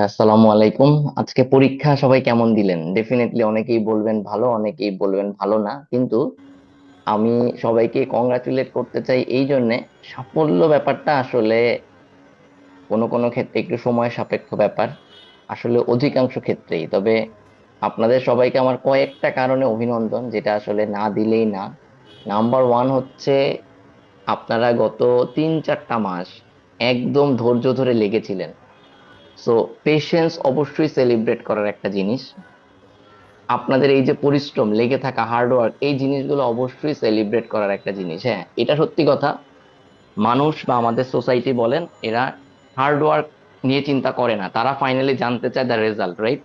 আসসালামু আলাইকুম। আজকে পরীক্ষা সবাই কেমন দিলেন? ডেফিনেটলি অনেকেই বলবেন ভালো, অনেকেই বলবেন ভালো না, কিন্তু আমি সবাইকে কংগ্রাচুলেট করতে চাই এই জন্যে। সাফল্য ব্যাপারটা আসলে কোনো কোনো ক্ষেত্রে একটু সময় সাপেক্ষ ব্যাপার, আসলে অধিকাংশ ক্ষেত্রেই। তবে আপনাদের সবাইকে আমার কয়েকটা কারণে অভিনন্দন, যেটা আসলে না দিলেই না। নাম্বার ওয়ান হচ্ছে, আপনারা গত 3-4টা মাস একদম ধৈর্য ধরে লেগেছিলেন। সো পেশেন্স অবশ্যই সেলিব্রেট করার একটা জিনিস। আপনাদের এই যে পরিশ্রম, লেগে থাকা, হার্ডওয়ার্ক, এই জিনিসগুলো অবশ্যই সেলিব্রেট করার একটা জিনিস। হ্যাঁ, এটা সত্যি কথা। মানুষ বা আমাদের সোসাইটি বলেন, এরা হার্ডওয়ার্ক নিয়ে চিন্তা করে না, তারা ফাইনালি জানতে চায় দ্য রেজাল্ট, রাইট?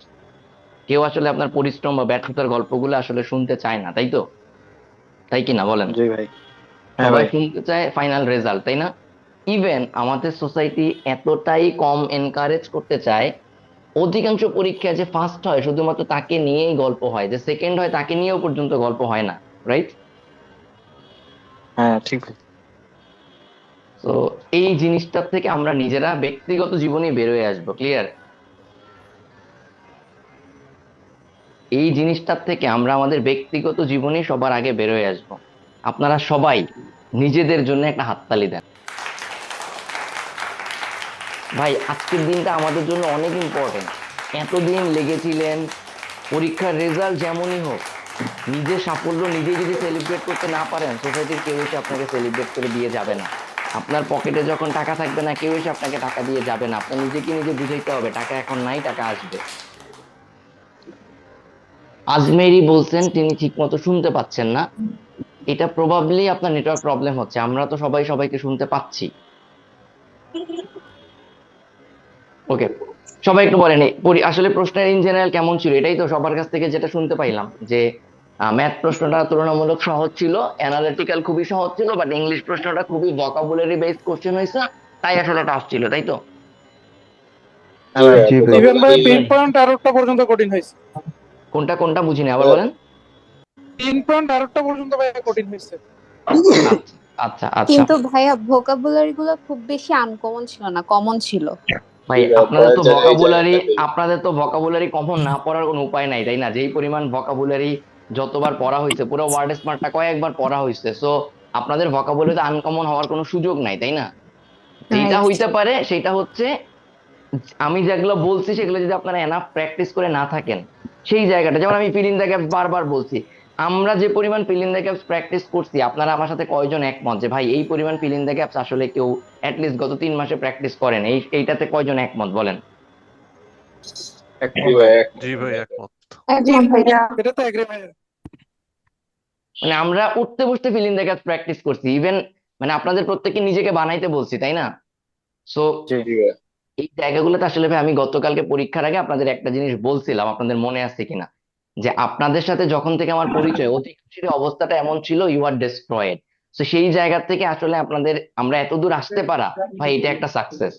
কেউ আসলে আপনার পরিশ্রম বা ব্যর্থতার গল্পগুলো আসলে শুনতে চায় না, তাই তো? তাই কি না বলেন? জি ভাই। হ্যাঁ সবাই ভাই। শুনতে চায় ফাইনাল রেজাল্ট, তাই না? ইভেন আমাদের সোসাইটি এতটাই কম এনকারেজ করতে চায়, অধিকাংশ পরীক্ষায় যে ফার্স্ট হয় শুধুমাত্র তাকে নিয়েই গল্প হয়, যে সেকেন্ড হয় তাকে নিয়েও পর্যন্ত গল্প হয় না, রাইট? হ্যাঁ ঠিক ভাই। তো এই জিনিসটার থেকে আমরা নিজেরা ব্যক্তিগত জীবনে বেরোয় আসবো, ক্লিয়ার? এই জিনিসটার থেকে আমরা আমাদের ব্যক্তিগত জীবনে সবার আগে বেরোয় আসবো। আপনারা সবাই নিজেদের জন্য একটা হাততালি দেন। ভাই, আজকের দিনটা আমাদের জন্য অনেক ইম্পর্টেন্ট। এতদিন লেগেছিলেন, পরীক্ষার রেজাল্ট যেমনই হোক, নিজের সাফল্য নিজে যদি সেলিব্রেট করতে না পারেন, সোসাইটির কেউ এসে আপনাকে সেলিব্রেট করে দিয়ে যাবে না। আপনার পকেটে যখন টাকা থাকবে না, কেউ এসে আপনাকে টাকা দিয়ে যাবে না। আপনার নিজেকে নিজে বুঝাইতে হবে, টাকা এখন নাই, টাকা আসবে। আজমেরি বলছেন তিনি ঠিক মতো শুনতে পাচ্ছেন না। এটা প্রবাবলি আপনার নেটওয়ার্ক প্রবলেম হচ্ছে, আমরা তো সবাই সবাইকে শুনতে পাচ্ছি। ওকে, সবাই একটু বলেন আসলে প্রশ্নের ইন জেনারেল কেমন ছিল, এটাই তো সবার কাছ থেকে যেটা শুনতে পাইলাম, যে ম্যাথ প্রশ্নটা তুলনামূলক সহজ ছিল, অ্যানালিটিক্যাল খুবই সহজ ছিল, বাট ইংলিশ প্রশ্নটা খুবই ভোকাবুলারি বেসড কোশ্চেন হয়েছে, তাই আসলে টাফ ছিল, তাই তো? হ্যাঁ ভাই। জি ভাই। ইভেন ভাই পিন পয়েন্ট আরেকটা পর্যন্ত কঠিন হয়েছে। কোনটা কোনটা বুঝিনি, আবার বলেন। পিন পয়েন্ট আরেকটা পর্যন্ত ভাই কঠিন হয়েছে। আচ্ছা, আচ্ছা, আচ্ছা। কিন্তু ভাইয়া ভোকাবুলারি গুলো খুব বেশি আনকমন ছিল না, কমন ছিল। ভাই, আপনাদের তো ভোকাবুলারি কমন না পড়ার কোনো উপায় নাই, তাই না? যেই পরিমাণ ভোকাবুলারি যতবার পড়া হয়েছে, পুরো ওয়ার্ড স্মার্টটা কয়েকবার পড়া হয়েছে, সো আপনাদের ভোকাবুলারি আনকমন হওয়ার কোনো সুযোগ নাই, তাই না? যেটা রাইট। হইতে পারে সেটা হচ্ছে, আমি যেগুলো বলছি সেগুলো যদি আপনারা এনাফ প্র্যাকটিস করে না থাকেন, সেই জায়গাটা, যেমন আমি ফিল ইন দ্য গ্যাপস বারবার বলছি, আমরা যে পরিমাণ feel in the gaps practice করছি, আপনারা আমার সাথে কয়জন একমত যে ভাই এই পরিমাণ ফিল ইন দ্য গ্যাপস আসলে কেউ অ্যাটলিস্ট গত 3 মাসে প্র্যাকটিস করেন? এইটাতে কয়জন একমত বলেন? একমত ভাই। জি ভাই, একমত। একদম ভাইয়া। এটা তো এগ্রি ভাইয়া। মানে আমরা উঠতে বসতে feel in the gaps practice করছি, ইভেন মানে আপনাদের প্রত্যেককে নিজেকে বানাইতে বলছি, তাই না? সো জি জি ভাই। এই জায়গাগুলোতে আসলে ভাই, আমি গতকালকে পরীক্ষার আগে আপনাদের একটা জিনিস বলছিলাম, আপনাদের মনে আছে কিনা, যে আপনাদের সাথে যখন থেকে আমার পরিচয়, অধিকাংশের অবস্থাটা এমন ছিল, ইউ আর ডেস্ট্রয়েড। তো সেই জায়গা থেকে আসলে আমরা এত দূর আসতে পারা, ভাই এটা একটা সাকসেস।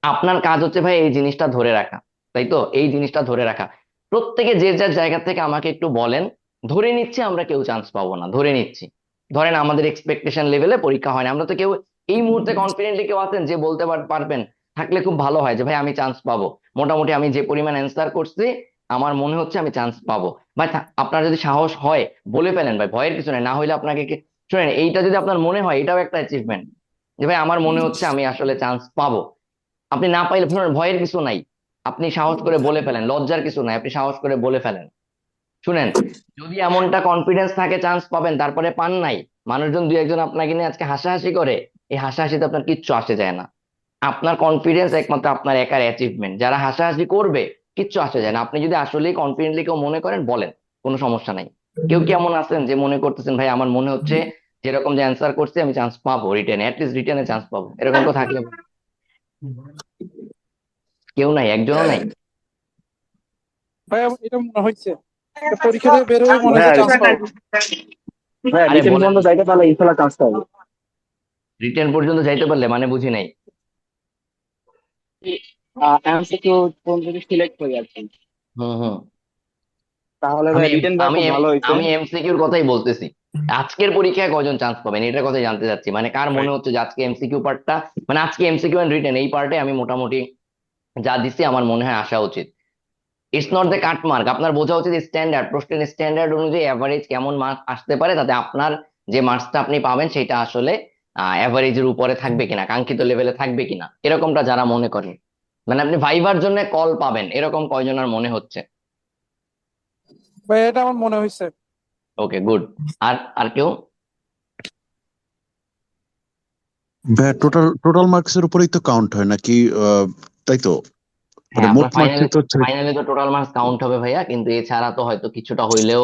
আপনার কাজ হচ্ছে ভাই এই জিনিসটা ধরে রাখা, তাই তো? এই জিনিসটা ধরে রাখা। প্রত্যেকে যে যার জায়গা থেকে আমাকে একটু বলেন। ধরে নিচ্ছি আমরা কেউ চান্স পাবো না, ধরে নিচ্ছি। ধরেন আমাদের এক্সপেকটেশন লেভেলে পরীক্ষা হয় না, আমরা তো কেউ এই মুহূর্তে কনফিডেন্টলি কেউ আছেন যে বলতে পারবেন? থাকলে খুব ভালো হয়, যে ভাই আমি চান্স পাবো। মোটামুটি আমি যে পরিমাণ অ্যান্সার করছি, আমার মনে হচ্ছে আমি চান্স পাবো। ভাই আপনার যদি সাহস হয়, বলে ফেলেন ভাই, ভয়ের কিছু নেই। না হলে আপনাকে শুনেন, এইটা যদি আপনার মনে হয়, এটাও একটা অ্যাচিভমেন্ট, যে ভাই আমার মনে হচ্ছে আমি আসলে চান্স পাবো। আপনি না পাইলে শুনুন, ভয়ের কিছু নাই, আপনি সাহস করে বলে ফেলেন, লজ্জার কিছু নাই, আপনি সাহস করে বলে ফেলেন। শুনেন, যদি এমনটা কনফিডেন্স থাকে চান্স পাবেন, তারপরে পান নাই, মানুষজন দুই একজন আপনাকে নিয়ে আজকে হাসাহাসি করে, এই হাসাহাসিতে আপনার কিচ্ছু আসে যায় না। আপনার কনফিডেন্স একমাত্র আপনার একার অ্যাচিভমেন্ট, যারা হাসাহাসি করবে কিচ্ছু আসে যায় না। আপনি যদি আসলেই কনফিডেন্টলি কেউ মনে করেন, বলেন, কোনো সমস্যা নাই। কেউ কি এমন আছেন যে মনে করতেছেন ভাই আমার মনে হচ্ছে যেরকম যে অ্যান্সার করছি আমি চান্স পাবো, রিটেনে অ্যাটলিস্ট রিটেনে চান্স পাবো, এরকম কেউ থাকলে কেউ নাই, একজনও নাই? ভাইয়া এটা মনে হচ্ছে পরীক্ষা থেকে বের হয়ে মনে হচ্ছে হ্যাঁ চান্স পাবো। হ্যাঁ, আরে রিটেন বলেন, পর্যন্ত যাইতে পারলে ইনশাল্লাহ চান্স পাবো। রিটেন পর্যন্ত যাইতে পারলে মানে বুঝি নাই। এমসিকিউ যদি সিলেক্ট করি আর কি, হুম, হুম। তাহলে আমি ভাই রিটেন ভাই আমি খুব ভালো হয়েছে। আমি এমসিকিউর কথাই বলতেছি। আজকের পরীক্ষায় কয়জন চান্স পাবেন এটার কথাই জানতে চাচ্ছি, মানে কার ভাই, মনে হচ্ছে যে আজকে এমসিকিউ পার্টটা, মানে আজকে এমসিকিউ এন্ড রিটেন এই পার্টে আমি মোটামুটি যা দিছি আমার মনে হয় আসা উচিত। It's not the cut mark, আপনার বোঝা উচিত স্ট্যান্ডার্ড, প্রশ্নের স্ট্যান্ডার্ড অনুযায়ী অ্যাভারেজ কেমন মার্ক আসতে পারে, তাতে আপনার যে মার্কসটা আপনি পাবেন সেটা আসলে অ্যাভারেজের উপরে থাকবে কিনা, কাঙ্ক্ষিত লেভেলে থাকবে কিনা, এরকমটা যারা মনে করেন। মানে আপনি ভাইবার জন্য কল পাবেন এরকম কয়জনের মনে হচ্ছে? ভাই এটা আমার মনে হয়েছে। ওকে, গুড। আর আর কেউ? ভাইয়া টোটাল টোটাল মার্কস এর উপরেই তো কাউন্ট হয় নাকি? তাই তো, মানে হ্যাঁ, মোট আপনার মার্কস ফাইনালে তো হচ্ছে। ফাইনালে তো টোটাল মার্কস কাউন্ট হবে ভাইয়া, কিন্তু এছাড়া তো হয়তো কিছুটা হইলেও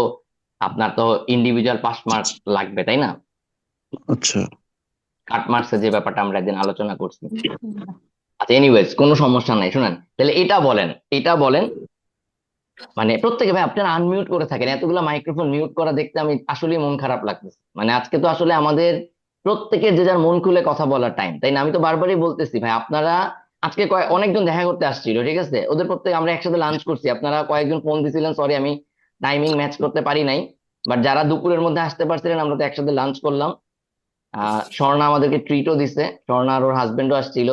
আপনার তো ইন্ডিভিজুয়াল পাস মার্ক লাগবে, তাই না? আচ্ছা। কাট মার্কসের যে ব্যাপারটা আমরা একদিন আলোচনা করছি। আচ্ছা, এনিওয়েজ কোনো সমস্যা নাই, শুনেন তাহলে এটা বলেন, এটা বলেন। মানে প্রত্যেকে ভাই আপনারা আনমিউট করে থাকেন, এতগুলো মাইক্রোফোন মিউট করা দেখতে আমি আসলে মন খারাপ লাগতেছে। মানে আজকে তো আসলে আমাদের প্রত্যেকের যে যার মন খুলে কথা বলার টাইম, তাই না? আমি তো বারবারই বলতেছি ভাই, আপনারা আজকে অনেকজন দেখা করতে আসছিল, ঠিক আছে, ওদের প্রত্যেক আমরা একসাথে লাঞ্চ করছি, আপনারা কয়েকজন ফোন দিছিলেন, সরি আমি টাইমিং ম্যাচ করতে পারি নাই। বাট যারা দুপুরের মধ্যে আসতে পারছিলেন আমরা তো একসাথে লাঞ্চ করলাম। স্বর্ণা আমাদেরকে ট্রিটও দিছে, স্বর্ণা আর ওর হাজবেন্ডও আসছিল।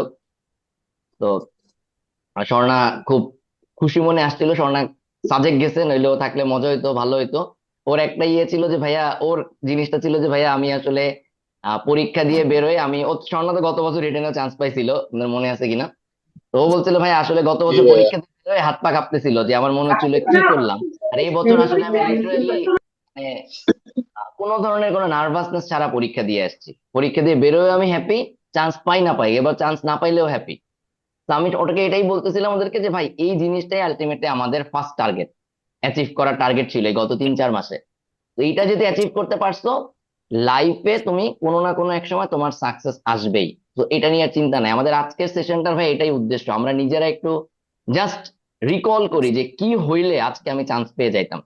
তো স্বর্ণা খুব খুশি মনে আসছিল, স্বর্ণা সাজেক গেছে, নইলে ও থাকলে মজা হইতো, ভালো হইতো। ওর একটা ইয়ে ছিল যে ভাইয়া, ওর জিনিসটা ছিল যে ভাইয়া আমি আসলে পরীক্ষা দিয়ে বেরোয় আমি ও, স্বর্ণা তো গত বছর রিটেনে চান্স পাইছিল, আপনার মনে আছে কিনা? তো ও বলছিল ভাই আসলে গত জি বছর ভাইয়া। পরীক্ষা দিয়ে বেরোয় হাত পা কাঁপতেছিল, যে আমার মনে হচ্ছিল কি করলাম। আর এই বছর আসলে আমি লিটারালি কোনো ধরনের কোনো নার্ভাসনেস ছাড়া পরীক্ষা দিয়ে আসছি, পরীক্ষা দিয়ে বেরোয় আমি হ্যাপি, চান্স পাই না পাই, এবার চান্স না পাইলেও হ্যাপি। তো আমি ওটাকে এটাই বলতেছিলাম ওদেরকে যে ভাই এই জিনিসটাই আলটিমেটলি আমাদের ফার্স্ট টার্গেট, অ্যাচিভ করার টার্গেট ছিল এই গত 3-4 মাসে। তো এইটা যদি অ্যাচিভ করতে পারছো, লাইফে তুমি কোনো না কোনো এক সময় তোমার সাকসেস আসবেই। তো এটা নিয়ে আর চিন্তা নাই। আমাদের আজকের সেশনটার ভাই এটাই উদ্দেশ্য, আমরা নিজেরা একটু জাস্ট রিকল করি যে কি হইলে আজকে আমি চান্স পেয়ে যাইতাম,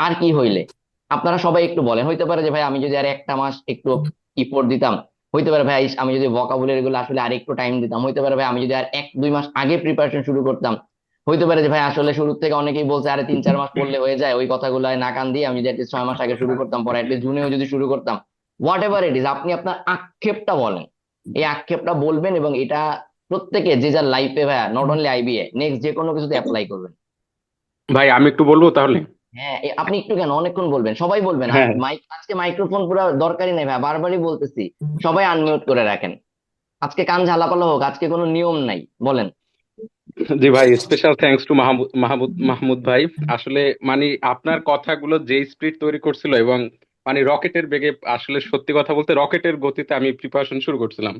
আর কি হইলে। আপনারা সবাই একটু বলেন, হইতে পারে যে ভাই আমি যদি আর একটা মাস একটু ইফোর্ট দিতাম, হইতে পারে ভাই আমি যদি ভোকাবুলারি গুলো আসলে আর একটু টাইম দিতাম, হইতে পারে ভাই আমি যদি আর 1-2 মাস আগে প্রিপারেশন শুরু করতাম, হইতে পারে যে ভাই আসলে শুরু থেকে অনেকেই বলছে আরে 3-4 মাস পড়লে হয়ে যায়, ওই কথাগুলো না কান দিয়ে আমি যদি অ্যাটলিস্ট 6 মাস আগে শুরু করতাম, পরে অ্যাটলিস্ট জুনেও যদি শুরু করতাম। হোয়াট এভার ইট ইজ, আপনি আপনার আক্ষেপটা বলেন, এই আক্ষেপটা বলবেন, এবং এটা প্রত্যেকে যে যার লাইফে ভাইয়া, নট অনলি আইবিএ, নেক্সট যে কোনো কিছুতে অ্যাপ্লাই করবেন। ভাই আমি একটু বলবো তাহলে। হ্যাঁ, আপনি একটু কেন, অনেকক্ষণ বলবেন, সবাই বলবেন। আর হ্যাঁ, মাইক আজকে মাইক্রোফোন পুরো দরকারই নেই ভাই, বারবারই বলতেছি, সবাই আনমিউট করে রাখেন। আজকে কান ঝালাপালা হোক, আজকে কোনো নিয়ম নাই, বলেন। জি ভাই, special thanks to Mahmud Mahmud Mahmud ভাই। আসলে মানে আপনার কথাগুলো যে স্পিড তৈরি করছিল এবং মানে রকেটের বেগে, আসলে সত্যি কথা বলতে রকেটের গতিতে আমি প্রিপারেশন শুরু করছিলাম,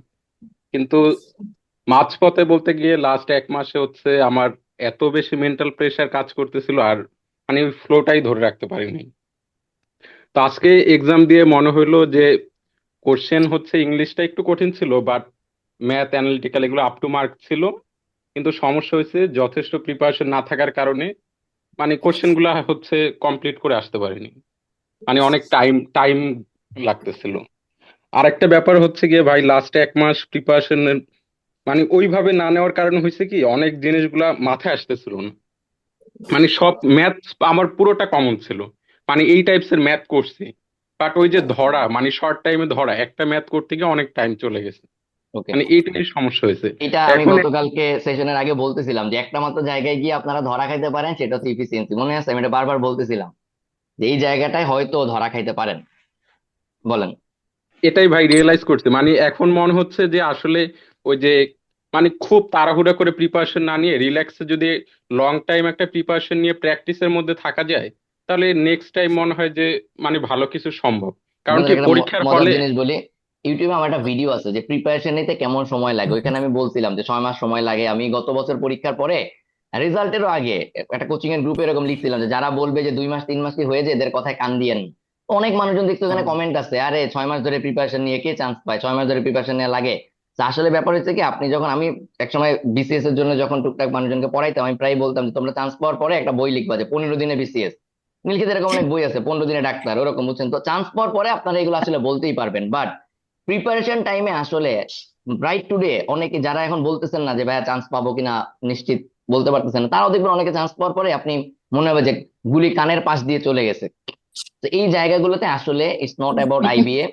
কিন্তু মাঝপথে বলতে গিয়ে লাস্ট 1 মাসে হচ্ছে আমার এত বেশি মেন্টাল প্রেশার কাজ করতেছিল, আর মানে ওই ফ্লোটাই ধরে রাখতে পারিনি। তো আজকে এক্সাম দিয়ে মনে হইলো যে কোশ্চেন হচ্ছে ইংলিশটা একটু কঠিন ছিল, বাট ম্যাথ অ্যানালিটিক্যাল এগুলো আপ টু মার্ক ছিল। কিন্তু সমস্যা হয়েছে যথেষ্ট প্রিপারেশন না থাকার কারণে মানে কোশ্চেন গুলা হচ্ছে কমপ্লিট করে আসতে পারিনি। মানে অনেক টাইম টাইম লাগতেছিল। আর একটা ব্যাপার হচ্ছে গিয়ে ভাই, লাস্ট 1 মাস প্রিপারেশনের মানে ওইভাবে না নেওয়ার কারণে হয়েছে কি, অনেক জিনিসগুলা মাথায় আসতেছিল না। মানে সব ম্যাথ আমার পুরোটা কমন ছিল, মানে এই টাইপস এর ম্যাথ করছি, বাট ওই যে ধরা মানে শর্ট টাইমে ধরা একটা ম্যাথ করতে গিয়ে অনেক টাইম চলে গেছে। ওকে, মানে এইটাই সমস্যা হয়েছে এটা আমি এখন। গতকালকে সেশনের আগে বলতেছিলাম যে একটা মাত্র জায়গায় গিয়ে আপনারা ধরা খাইতে পারেন, সেটা হচ্ছে ইফিসিয়েন্সি, মনে আছে? আমি এটা বারবার বলতেছিলাম যে এই জায়গাটায় হয়তো ধরা খাইতে পারেন। বলেন। এটাই ভাই রিয়েলাইজ করছে, মানে এখন মনে হচ্ছে যে আসলে ওই যে মানে খুব তাড়াহুড়া করে প্রিপারেশন না নিয়ে রিল্যাক্সে যদি লং টাইম একটা প্রিপারেশন নিয়ে প্র্যাকটিসের মধ্যে থাকা যায়, তাহলে নেক্সট টাইম মনে হয় যে মানে ভালো কিছু সম্ভব। কারণ কি আপনাদের একটা পরীক্ষার মজার হলে। জিনিস বলি, ইউটিউবে আমার একটা ভিডিও আছে যে প্রিপারেশন নিতে কেমন সময় লাগে, ওইখানে আমি বলছিলাম যে 6 মাস সময় লাগে। আমি গত বছর পরীক্ষার পরে, রেজাল্টেরও আগে, একটা কোচিং এর গ্রুপে এরকম লিখছিলাম যে যারা বলবে যে 2 মাস 3 মাস কি হয়ে যায়, এদের কথায় কান দিয়েন। তো অনেক মানুষজন দেখতো এখানে কমেন্ট আছে, আরে 6 মাস ধরে প্রিপারেশন নিয়ে কে চান্স পায়, 6 মাস ধরে প্রিপারেশন নেওয়া লাগে। তো আসলে ব্যাপার হচ্ছে কি, আপনি যখন, আমি একসময় বিসিএস এর জন্য যখন টুকটাক মানুষজনকে পড়াইতাম, আমি প্রায় বলতাম যে তোমরা চান্স পাওয়ার পরে একটা বই লিখবা যে 15 দিনে বিসিএস, নীলক্ষেতে এরকম অনেক বই আছে, 15 দিনে ডাক্তার, ওরকম, বুঝছেন? তো চান্স পাওয়ার পরে আপনারা এগুলো আসলে বলতেই পারবেন, বাট প্রিপারেশন টাইমে আসলে ব্রাইট টুডে অনেকে যারা এখন বলতেছেন না যে ভাইয়া চান্স পাবো কিনা নিশ্চিত বলতে পারতেছেন না, তারাও দেখবেন অনেকে চান্স পাওয়ার পরে আপনি মনে হবে যে গুলি কানের পাশ দিয়ে চলে গেছে। তো এই জায়গাগুলোতে আসলে ইটস নট অ্যাবাউট আইবিএ,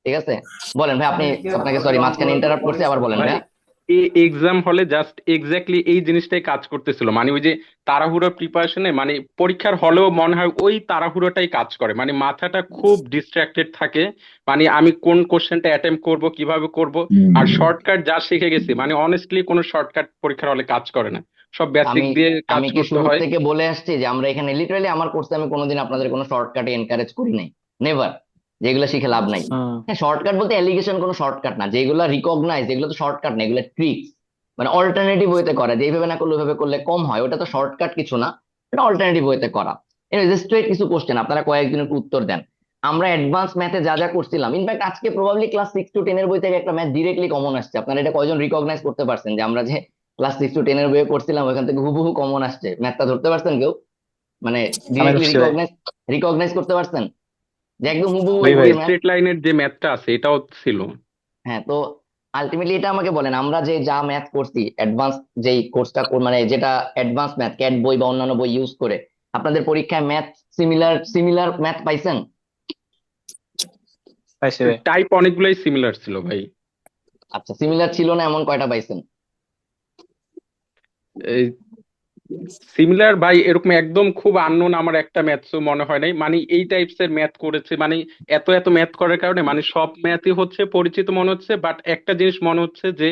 ঠিক আছে? বলেন ভাই, আপনি, আপনাকে সরি মাঝখানে ইন্টারাপ্ট করছি, আবার বলেন ভাই ভাই। এক্সাম হলে জাস্ট এক্স্যাক্টলি এই জিনিসটাই কাজ করতেছিল, মানে ওই যে তাড়াহুড়ো প্রিপারেশনে, মানে পরীক্ষার হলেও মনে হয় ওই তাড়াহুড়োটাই কাজ করে, মানে মাথাটা খুব ডিস্ট্রাক্টেড থাকে। মানে আমি কোন কোশ্চেনটা অ্যাটেম্প করব, কিভাবে করব, আর শর্টকাট যা শিখে গেছি, মানে অনেস্টলি কোনো শর্টকাট পরীক্ষার হলে কাজ করে না, সব বেসিক আমি দিয়ে কাজ আমি কি করতে শুরু হয়। থেকে বলে আসছি যে আমরা এখানে লিটারালি আমার কোর্সে আমি কোনোদিন আপনাদের কোনো শর্টকাটে এনকারেজ করি নাই, নেভার। যেগুলো শিখে লাভ নাই। হ্যাঁ, শর্টকাট বলতে অ্যালিগেশন কোনো শর্টকাট না, যেগুলো রিকগনাইজ এগুলো তো শর্টকাট না, এগুলো ট্রিক্স। মানে অল্টারনেটিভ ওয়েতে করা, যে এইভাবে না করলে ওইভাবে করলে কম হয়, ওটা তো শর্টকাট কিছু না, এটা অল্টারনেটিভ ওয়েতে করা। স্ট্রেট কিছু কোশ্চেন আপনারা কয়েকদিন একটু উত্তর দেন। আমরা অ্যাডভান্স ম্যাথে যা যা করছিলাম, ইনফ্যাক্ট আজকে প্রবাবলি ক্লাস 6 to 10 বই থেকে একটা ম্যাথ ডিরেক্টলি কমন আসছে। আপনারা এটা কয়জন রিকগনাইজ করতে পারছেন যে আমরা যে ক্লাস 6 to 10 বইয়ে করছিলাম ওইখান থেকে হুবহু কমন আসছে? ম্যাথটা ধরতে পারছেন কেউ? মানে আমি ডিরেক্টলি ধরছি ভাই। রিকগনাইজ করতে পারছেন যে একদম হুবহু জি ভাই। ওই ম্যাথ? স্ট্রেট লাইনের যে ম্যাথটা আছে এটাও ছিল। হ্যাঁ, তো আলটিমেটলি এটা আমাকে বলেন, আমরা যে যা ম্যাথ করছি অ্যাডভান্স, যেই কোর্সটা মানে যেটা অ্যাডভান্স ম্যাথ ক্যাট বই বা অন্যান্য বই ইউজ করে, আপনাদের পরীক্ষায় ম্যাথ সিমিলার ম্যাথ পাইছেন? পাইছি ভাই। টাইপ অনেকগুলাই সিমিলার ছিল ভাই। আচ্ছা, সিমিলার ছিল না এমন কয়টা পাইছেন? সিমিলার ভাই এরকম একদম খুব আননোন আমার একটা ম্যাথসও মনে হয় নাই, মানে এই টাইপস এর ম্যাথ করেছে, মানে এত এত ম্যাথ করার কারণে মানে সব ম্যাথই হচ্ছে পরিচিত মনে হচ্ছে, বাট একটা জিনিস মনে হচ্ছে যে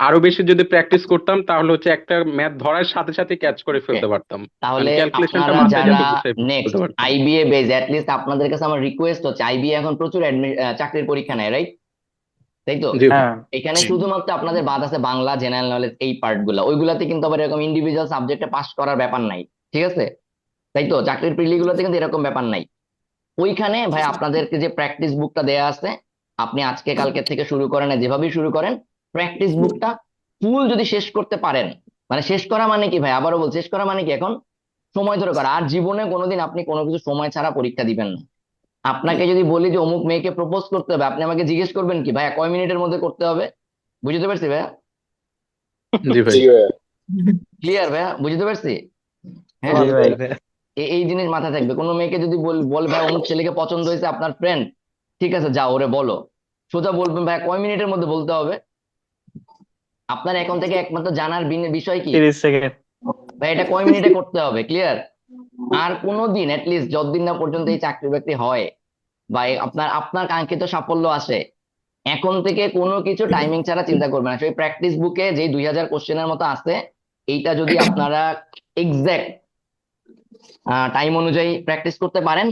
আরো বেশি যদি প্র্যাকটিস করতাম তাহলে হচ্ছে একটা ম্যাথ ধরার সাথে সাথে ক্যাচ করে ওকে, ফেলতে পারতাম, মানে তাহলে ক্যালকুলেশনটা আপনারা মাথায় যারা যাতে গুছাই ফেলতে নেক্সট পারতাম। আইবিএ বেজ, লিস্ট আপনাদের কাছে আমার রিকোয়েস্ট হচ্ছে, আইবিএ এখন প্রচুর চাকরির পরীক্ষা নেয়, রাইট? তাই তো? জি ভাই। হ্যাঁ। এখানে শুধুমাত্র আপনাদের বাদ আছে বাংলা, জেনারেল নলেজ, এই পার্ট গুলা। ওইগুলাতে কিন্তু আবার এরকম ইন্ডিভিজুয়াল সাবজেক্টে পাস করার ব্যাপার নাই, ঠিক আছে? তাই তো, চাকরির প্রিলি গুলোতে কিন্তু এরকম ব্যাপার নাই। ওইখানে ভাই আপনাদেরকে যে প্র্যাকটিস বুকটা দেয়া আছে, আপনি আজকে কালকে থেকে শুরু করেন, আর যেভাবেই শুরু করেন, প্র্যাকটিস বুকটা ফুল যদি শেষ করতে পারেন, মানে শেষ করা মানে কি ভাই, আবারও বল, শেষ করা মানে কি এখন সময় ধরে করা। আর জীবনে কোনোদিন আপনি কোনো কিছু সময় ছাড়া পরীক্ষা দিবেন না। আপনাকে যদি বলি যে অমুক মেয়েকে প্রপোজ করতে হবে, আপনি আমাকে জিজ্ঞেস করবেন কি ভাইয়া কয় মিনিটের মধ্যে করতে হবে? বুঝতে পারছি ভাইয়া? জি ভাই। ক্লিয়ার ভাইয়া? বুঝতে পারছি? হ্যাঁ, জি ভাই। এই জিনিস মাথায় থাকবে। কোনো মেয়েকে যদি বল ভাই অমুক ছেলেকে পছন্দ হয়েছে আপনার ফ্রেন্ড, ঠিক আছে যাও ওরে বলো, সোজা বলবেন ভাই কয় মিনিটের মধ্যে বলতে হবে? আপনার এখন থেকে একমাত্র জানার বিষয় কি 30 সেকেন্ড। ভাই, এটা কয় মিনিটে করতে হবে, ক্লিয়ার? আর কোনোদিন অ্যাটলিস্ট যতদিন না পর্যন্ত এই চাকরি বাকরি হয় বা আপনার আপনার কাঙ্ক্ষিত সাফল্য আসে, এখন থেকে কোনো কিছু টাইমিং ছাড়া চিন্তা করবেন না। সেই প্র্যাকটিস বুকে যে 2000 কোশ্চেনের মতো আছে, এইটা যদি আপনারা এক্সাক্ট টাইম অনুযায়ী প্র্যাকটিস করতে পারেন,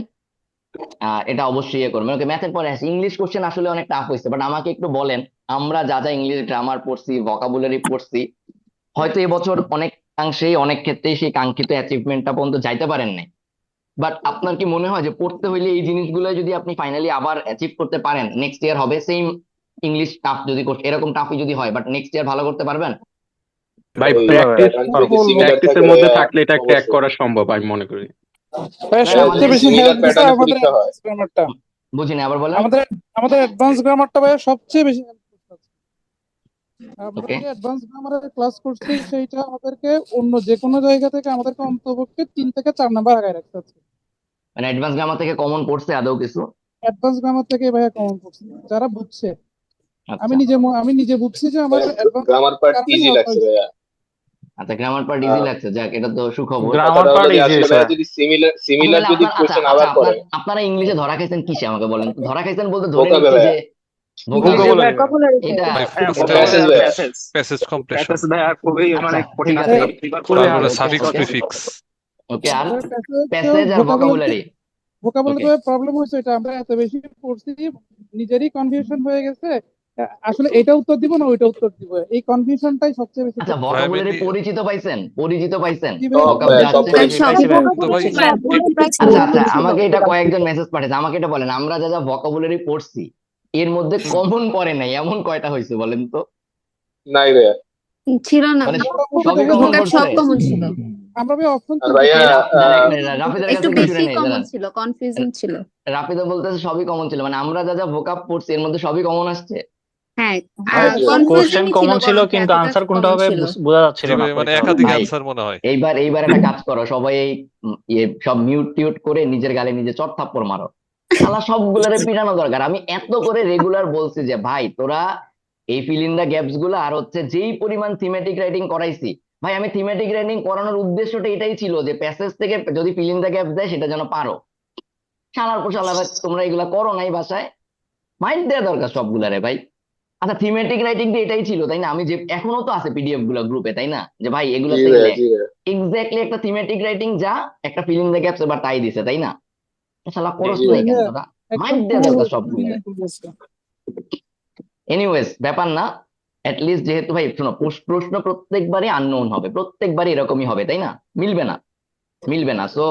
এটা অবশ্যই ইয়ে করবেন। ওকে, ম্যাথের পরে আসি। ইংলিশ কোশ্চেন আসলে অনেক টাফ হয়েছে, বাট আমাকে একটু বলেন, আমরা যা যা ইংলিশ গ্রামার পড়ছি, ভোকাবুলারি পড়ছি, হয়তো এবছর অনেকাংশেই অনেক ক্ষেত্রেই সেই কাঙ্ক্ষিত অ্যাচিভমেন্টটা পর্যন্ত যাইতে পারেন নাই, বাট আপনার কি মনে হয় যে পড়তে হইলে এই জিনিসগুলো যদি আপনি ফাইনালি আবার অ্যাচিভ করতে পারেন, নেক্সট ইয়ার হবে সেম ইংলিশ টাফ যদি এরকম টাফই যদি হয়, বাট নেক্সট ইয়ার ভালো করতে পারবেন? ভাই প্র্যাকটিসের মধ্যে থাকলে এটা ক্র্যাক করা সম্ভব আমি মনে করি। ভাই ভাই সবচেয়ে বেশি হেল্প দিছে আমাদের অ্যাডভান্স গ্রামারটা। বুঝিনি, আবার বলেন। আমাদের আমাদের অ্যাডভান্স গ্রামারটা ভাই সবচেয়ে বেশি হেল্প করতেছে। আমরা ওকে, যে অ্যাডভান্স গ্রামারের ক্লাস করছি সেইটা আমাদেরকে অন্য যে কোনো জায়গা থেকে আমাদেরকে অন্ততপক্ষে 3 থেকে 4 নাম্বার আগায় রাখতে হচ্ছে। মানে অ্যাডভান্স গ্রামার থেকে কমন পড়ছে আদৌ কিছু? অ্যাডভান্স গ্রামার থেকে ভাইয়া কমন পড়ছে যারা বুঝছে। আচ্ছা আমি নিজে বুঝছি যে আমার অ্যাডভান্স গ্রামার পার্ট কারণে ইজি help লাগছে হয়েছে। ভাইয়া। আচ্ছা, গ্রামার পার্ট ইজি লাগছে, যাক এটা তো সুখবর। গ্রামার কথাটা হলো পার্ট যে ইজি আসলে হয়েছে। ভাইয়া যদি সিমিলার আচ্ছা তাহলে যদি আপনার, আচ্ছা কোশ্চেন আচ্ছা আবার করে আপনারা ইংলিশে ধরা খাইছেন কিসে আমাকে বলেন তো? ধরা খাইছেন বলতে ধরে ভোকাবে নিচ্ছি ভাইয়া। যে vocabulary, এটা ভাই ওকে প্যাসেজ ভাইয়া। প্যাসেজ কমপ্লিশন, খুবই আচ্ছা কঠিন ঠিক আছে। আছে, খুবই তারপরে hard। সাফিক্স ওকে প্রিফিক্স। ওকে, আর প্যাসেজ প্যাসেজ আর ভোকাবুলারি। ওকে, প্রবলেম হয়েছে, এটা আমরা এত বেশি পড়ছি নিজেরই কনফিউশন হয়ে গেছে। আসলে এটা উত্তর দিব না ওইটা উত্তর দিব, এই কনফিউশনটাই সবচেয়ে বেশি আচ্ছা করছে। ভাই আমি ভোকাবুলারি পরিচিত পাইছেন? কি ভাই? সব ভোকাব ভাইয়া যা সব আছে। পরিচিত। পাইছি ভাই, তো ভাই আচ্ছা আচ্ছা, আমাকে এটা কয়েকজন মেসেজ পাঠিয়েছে, আমাকে এটা বলেন, আমরা যা যা ভোকাবুলারি পড়ছি এর মধ্যে কমন পড়ে নাই এমন কয়টা হয়েছে বলেন তো? নাই ভাইয়া। ছিল না, মানে মোটামুটি সবই দেখা কমন যায় ভোকাব সব পড়ছে? কমন ছিল, আমরা ভাই অপশন আর ভাইয়া দাঁড়া এক মিনিট, রাফিদের কাছে একটু একটু শুনে বেশি নেই, কমন দাঁড়ান। ছিল, কনফিউজিং ছিল। রাফিদা বলতেছে সবই কমন ছিল, মানে আমরা যা যা ভোকাব পড়ছি এর মধ্যে সবই কমন আসছে? হ্যাঁ, কোশ্চেন কনফিউজিংই ছিল কমন ছিল বরঞ্চ, কিন্তু এতটা আনসার কোনটা কমন হবে ছিল। বোঝা যাচ্ছিল জি না ভাই, মানে পরীক্ষার একাধিক হলে। ভাই অ্যান্সার মনে হয়। এইবার একটা কাজ করো, সবাই এই সব মিউট টিউট করে নিজের গালে নিজে চট থাপ্পড় মারো। শালা সবগুলারে পিটানো দরকার। আমি এত করে রেগুলার বলছি যে ভাই তোরা এই ফিল ইন দা গ্যাপস গুলো আর হচ্ছে যেই পরিমাণ থিমেটিক রাইটিং করাইছি ভাই, আমি থিমেটিক রাইটিং করানোর উদ্দেশ্যটা এটাই ছিল যে প্যাসেজ থেকে যদি ফিল ইন দা গ্যাপস দেয় সেটা যেন পারো। শালার পোশালা ভাই, তোমরা এগুলা করো নাই বাসায়, মাইন্ড দেওয়া দরকার সবগুলারে ভাই। আচ্ছা, থিমেটিক রাইটিং দিয়ে এটাই ছিল তাই না? আমি যে এখনো তো আছে পিডিএফ গুলো গ্রুপে তাই না, যে ভাই এগুলো জি থেকে ভাইয়া, নে। জি ভাইয়া। এক্স্যাক্টলি একটা থিমেটিক রাইটিং যা একটা ফিল ইন দা গ্যাপস এবার তাই দিছে তাই না? শালা করস জি নাই কেন ভাইয়া, তোরা? একদম মাইন্ড দেওয়া দরকার হুবহু সবগুলারে। বলছে। এনিওয়েজ, ব্যাপার না। লিস্ট যেহেতু ভাই শোনো, প্রশ্ন প্রত্যেকবারই আননোন হবে, প্রত্যেকবারই এরকমই হবে তাই না? মিলবে না, মিলবে না। সো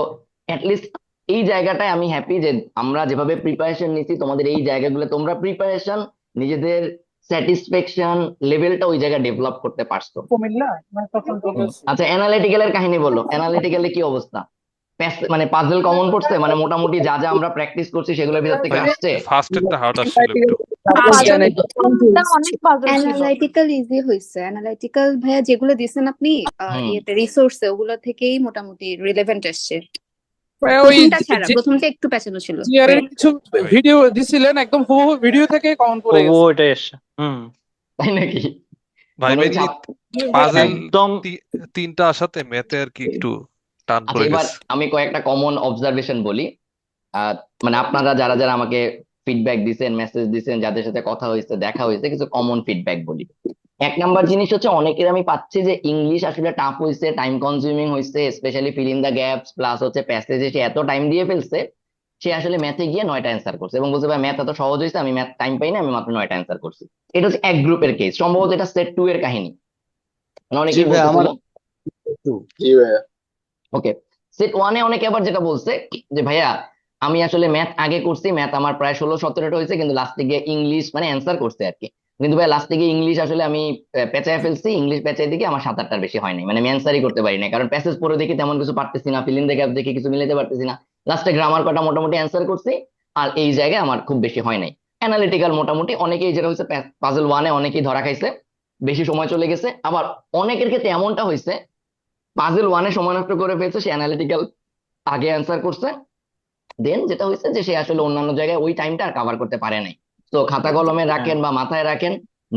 লিস্ট এই জায়গাটায় আমি হ্যাপি যে আমরা যেভাবে প্রিপারেশন নিচ্ছি, তোমাদের এই জায়গাগুলো তোমরা প্রিপারেশন নিজেদের স্যাটিসফ্যাকশন লেভেলটা ওই জায়গায় ডেভেলপ করতে পারছো। কুমিল্লা মানে তখন বলেছে আচ্ছা, অ্যানালিটিক্যালের কাহিনী বলো, অ্যানালিটিক্যালে কি অবস্থা? মানে পাজল কমন পড়ছে, মানে মোটামুটি যা যা আমরা প্র্যাকটিস করছি সেগুলোর ভিতর থেকে ভাই আসছে। ফার্স্টেরটা হার্ড আসছিল একটু। পাজলটা অনেক পাজল ছিল। অ্যানালাইটিক্যাল ইজি হয়েছে। অ্যানালাইটিক্যাল ভাইয়া যেগুলো দিছেন আপনি হুম। ইয়েতে রিসোর্সে, ওগুলো থেকেই মোটামুটি রিলেভেন্ট আসছে। ওই প্রথমটা ছাড়া, প্রথমটা একটু পেছানো ছিল। জিআর এর কিছু ভিডিও দিছিলেন, একদম হুবহু ভিডিও থেকে কমন পড়ে ও গেছে। এটাই এসছে। তাই নাকি? ভাই মনে হচ্ছে মেইনলি পাজেল একদম তিনটা আসাতে ম্যাথে আর কি একটু টান আচ্ছা, পড়ে এবার গেছে। আমি কয়েকটা কমন অবজারভেশন বলি। মানে আপনারা যারা যারা আমাকে ফিডব্যাক দিছেন, মেসেজ দিছেন, যাদের সাথে কথা হয়েছে, দেখা হয়েছে, কিছু কমন ফিডব্যাক বলি। এক নাম্বার জিনিস হচ্ছে, অনেকের আমি পাচ্ছি যে ইংলিশ আসলে টাফ হয়েছে, টাইম কনজিউমিং হয়েছে, specially fill in the gaps plus হচ্ছে প্যাসেজে সে এত টাইম দিয়ে ফেলছে, সে আসলে ম্যাথে গিয়ে 9টা অ্যান্সার করছে এবং বলছে ভাই ম্যাথ এত সহজ হয়েছে, আমি ম্যাথ টাইম পাই না, আমি মাত্র 9টা অ্যান্সার করছি। এটা হচ্ছে এক গ্রুপের কেস, সম্ভবত এটা সেট 2 এর কাহিনী। মানে জি অনেকেই ভাই, আমার বলতেছিল। জি ভাইয়া। ওকে, সেট ওয়ানে অনেকে আবার যেটা বলছে যে ভাইয়া আমি আসলে ম্যাথ আগে করছি, ম্যাথ আমার প্রায় 16-17টা হয়েছে, কিন্তু লাস্টে গিয়ে ইংলিশ মানে অ্যান্সার করছে আর কি, কিন্তু ভাই লাস্টে গিয়ে ইংলিশ আসলে আমি পেঁচায় ফেলছি, ইংলিশ পেঁচায় দিকে আমার 7-8টার বেশি হয় নাই, মানে আমি অ্যান্সারই করতে পারি না, কারণ প্যাসেজ পড়ে দেখি তেমন কিছু পারতেছি না, ফিল ইন দ্য গ্যাপ দেখি কিছু মিলাতে পারতেছি না, লাস্টে গ্রামার কটা মোটামুটি অ্যান্সার করছি, আর এই জায়গায় আমার খুব বেশি হয় নাই। অ্যানালিটিক্যাল মোটামুটি অনেকেই, যেটা হচ্ছে পাজল ওয়ানে অনেকেই ধরা খাইছে, বেশি সময় চলে গেছে, আবার অনেকের ক্ষেত্রে এমনটা হয়েছে পাজল ওয়ানে সময় নষ্ট করে ফেলছে, সে অ্যানালিটিক্যাল আগে অ্যান্সার করছে, দেন যেটা হয়েছে যে সে আসলে অন্যান্য জায়গায় ওই টাইমটা আর কভার করতে পারে নাই। তো খাতা কলমে রাখেন বা মাথায় রাখেন,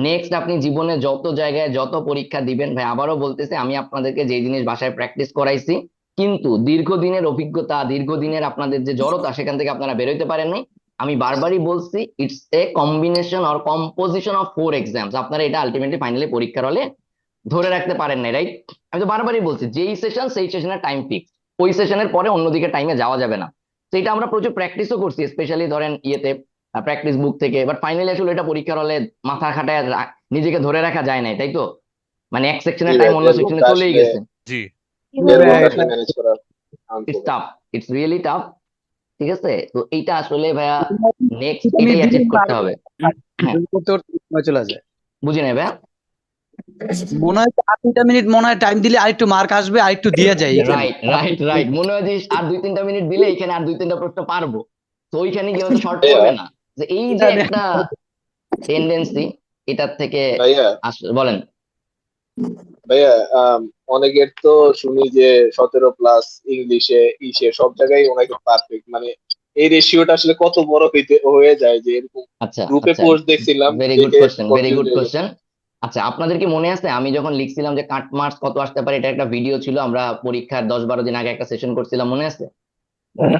নেক্সট আপনি জীবনে যত জায়গায় যত পরীক্ষা দিবেন, ভাই আবারও বলতেছি, আমি আপনাদেরকে যে জিনিস বাসায় প্র্যাকটিস করাইছি, কিন্তু দীর্ঘদিনের অভিজ্ঞতা, দীর্ঘদিনের আপনাদের যে জড়তা, সেখান থেকে আপনারা বেরোতে পারেন নাই। আমি বারবারই বলছি, it's a combination or composition of 4 exams. আপনারা এটা আলটিমেটলি ফাইনালি পরীক্ষার হলে ধরে রাখতে পারেন নাই, রাইট? আমি তো বারবারই বলছি, যেই সেশন সেই সেশনের টাইম ফিক্স, ওই সেশনের পরে অন্যদিকে টাইমে যাওয়া যাবে না। তো এটা আমরা প্রচুর প্র্যাকটিসও করছি, স্পেশালি ধরেন ইয়েতে প্র্যাকটিস বুক থেকে, বাট ফাইনালি আসলে এটা পরীক্ষার হলে মাথা খাটায় নিজেকে ধরে রাখা যায় নাই, তাই তো? মানে এক জি সেকশনের টাইম ভাইয়া, অন্য সেকশনে টেক্সটবুকটা চলেই আসলে গেছে। জি টেক্সটবুকটা আসলে ম্যানেজ করা it's a problem. Tough, it's really tough. ঠিক আছে, তো এইটা আসলে ভাইয়া নেক্সট এটাই অ্যাচিভ করতে হবে। হ্যাঁ, করতে করতে সময় চলে যায়। বুঝি নাই ভাইয়া? মনে হয় 4-3 মিনিট মনে হয় টাইম দিলে আরেকটু মার্ক আসবে, আরেকটু দিয়ে যায় এখানে। রাইট রাইট রাইট, মনে হয় যে আর 2-3টা মিনিট দিলে এখানে আর 2-3টা প্রশ্ন পারবো, তো ওইখানে গিয়ে হয়তো শর্ট ভাইয়া, পড়বে না। যে এই যে একটা টেন্ডেন্সি, এটার থেকে ভাইয়া, বলেন। ভাইয়া, অনেকের তো শুনি যে 17+ ইংলিশে ইসে সব জায়গায় ওনাকে পারফেক্ট, মানে এই রেশিওটা আসলে কত বড় হয়ে যায় যে এরকম আচ্ছা গ্রুপে আচ্ছা, পোস্ট দেখছিলাম, ভেরি গুড দেখে কোশ্চেন, ভেরি কনফিউজ গুড হয়ে গেছে। কোশ্চেন। আচ্ছা, আপনাদের কি মনে আছে আমি যখন লিখছিলাম যে কাট মার্কস কত আসতে পারে, এটা একটা ভিডিও ছিল, আমরা পরীক্ষার 10-12 দিন আগে একটা সেশন করছিলাম, মনে আছে?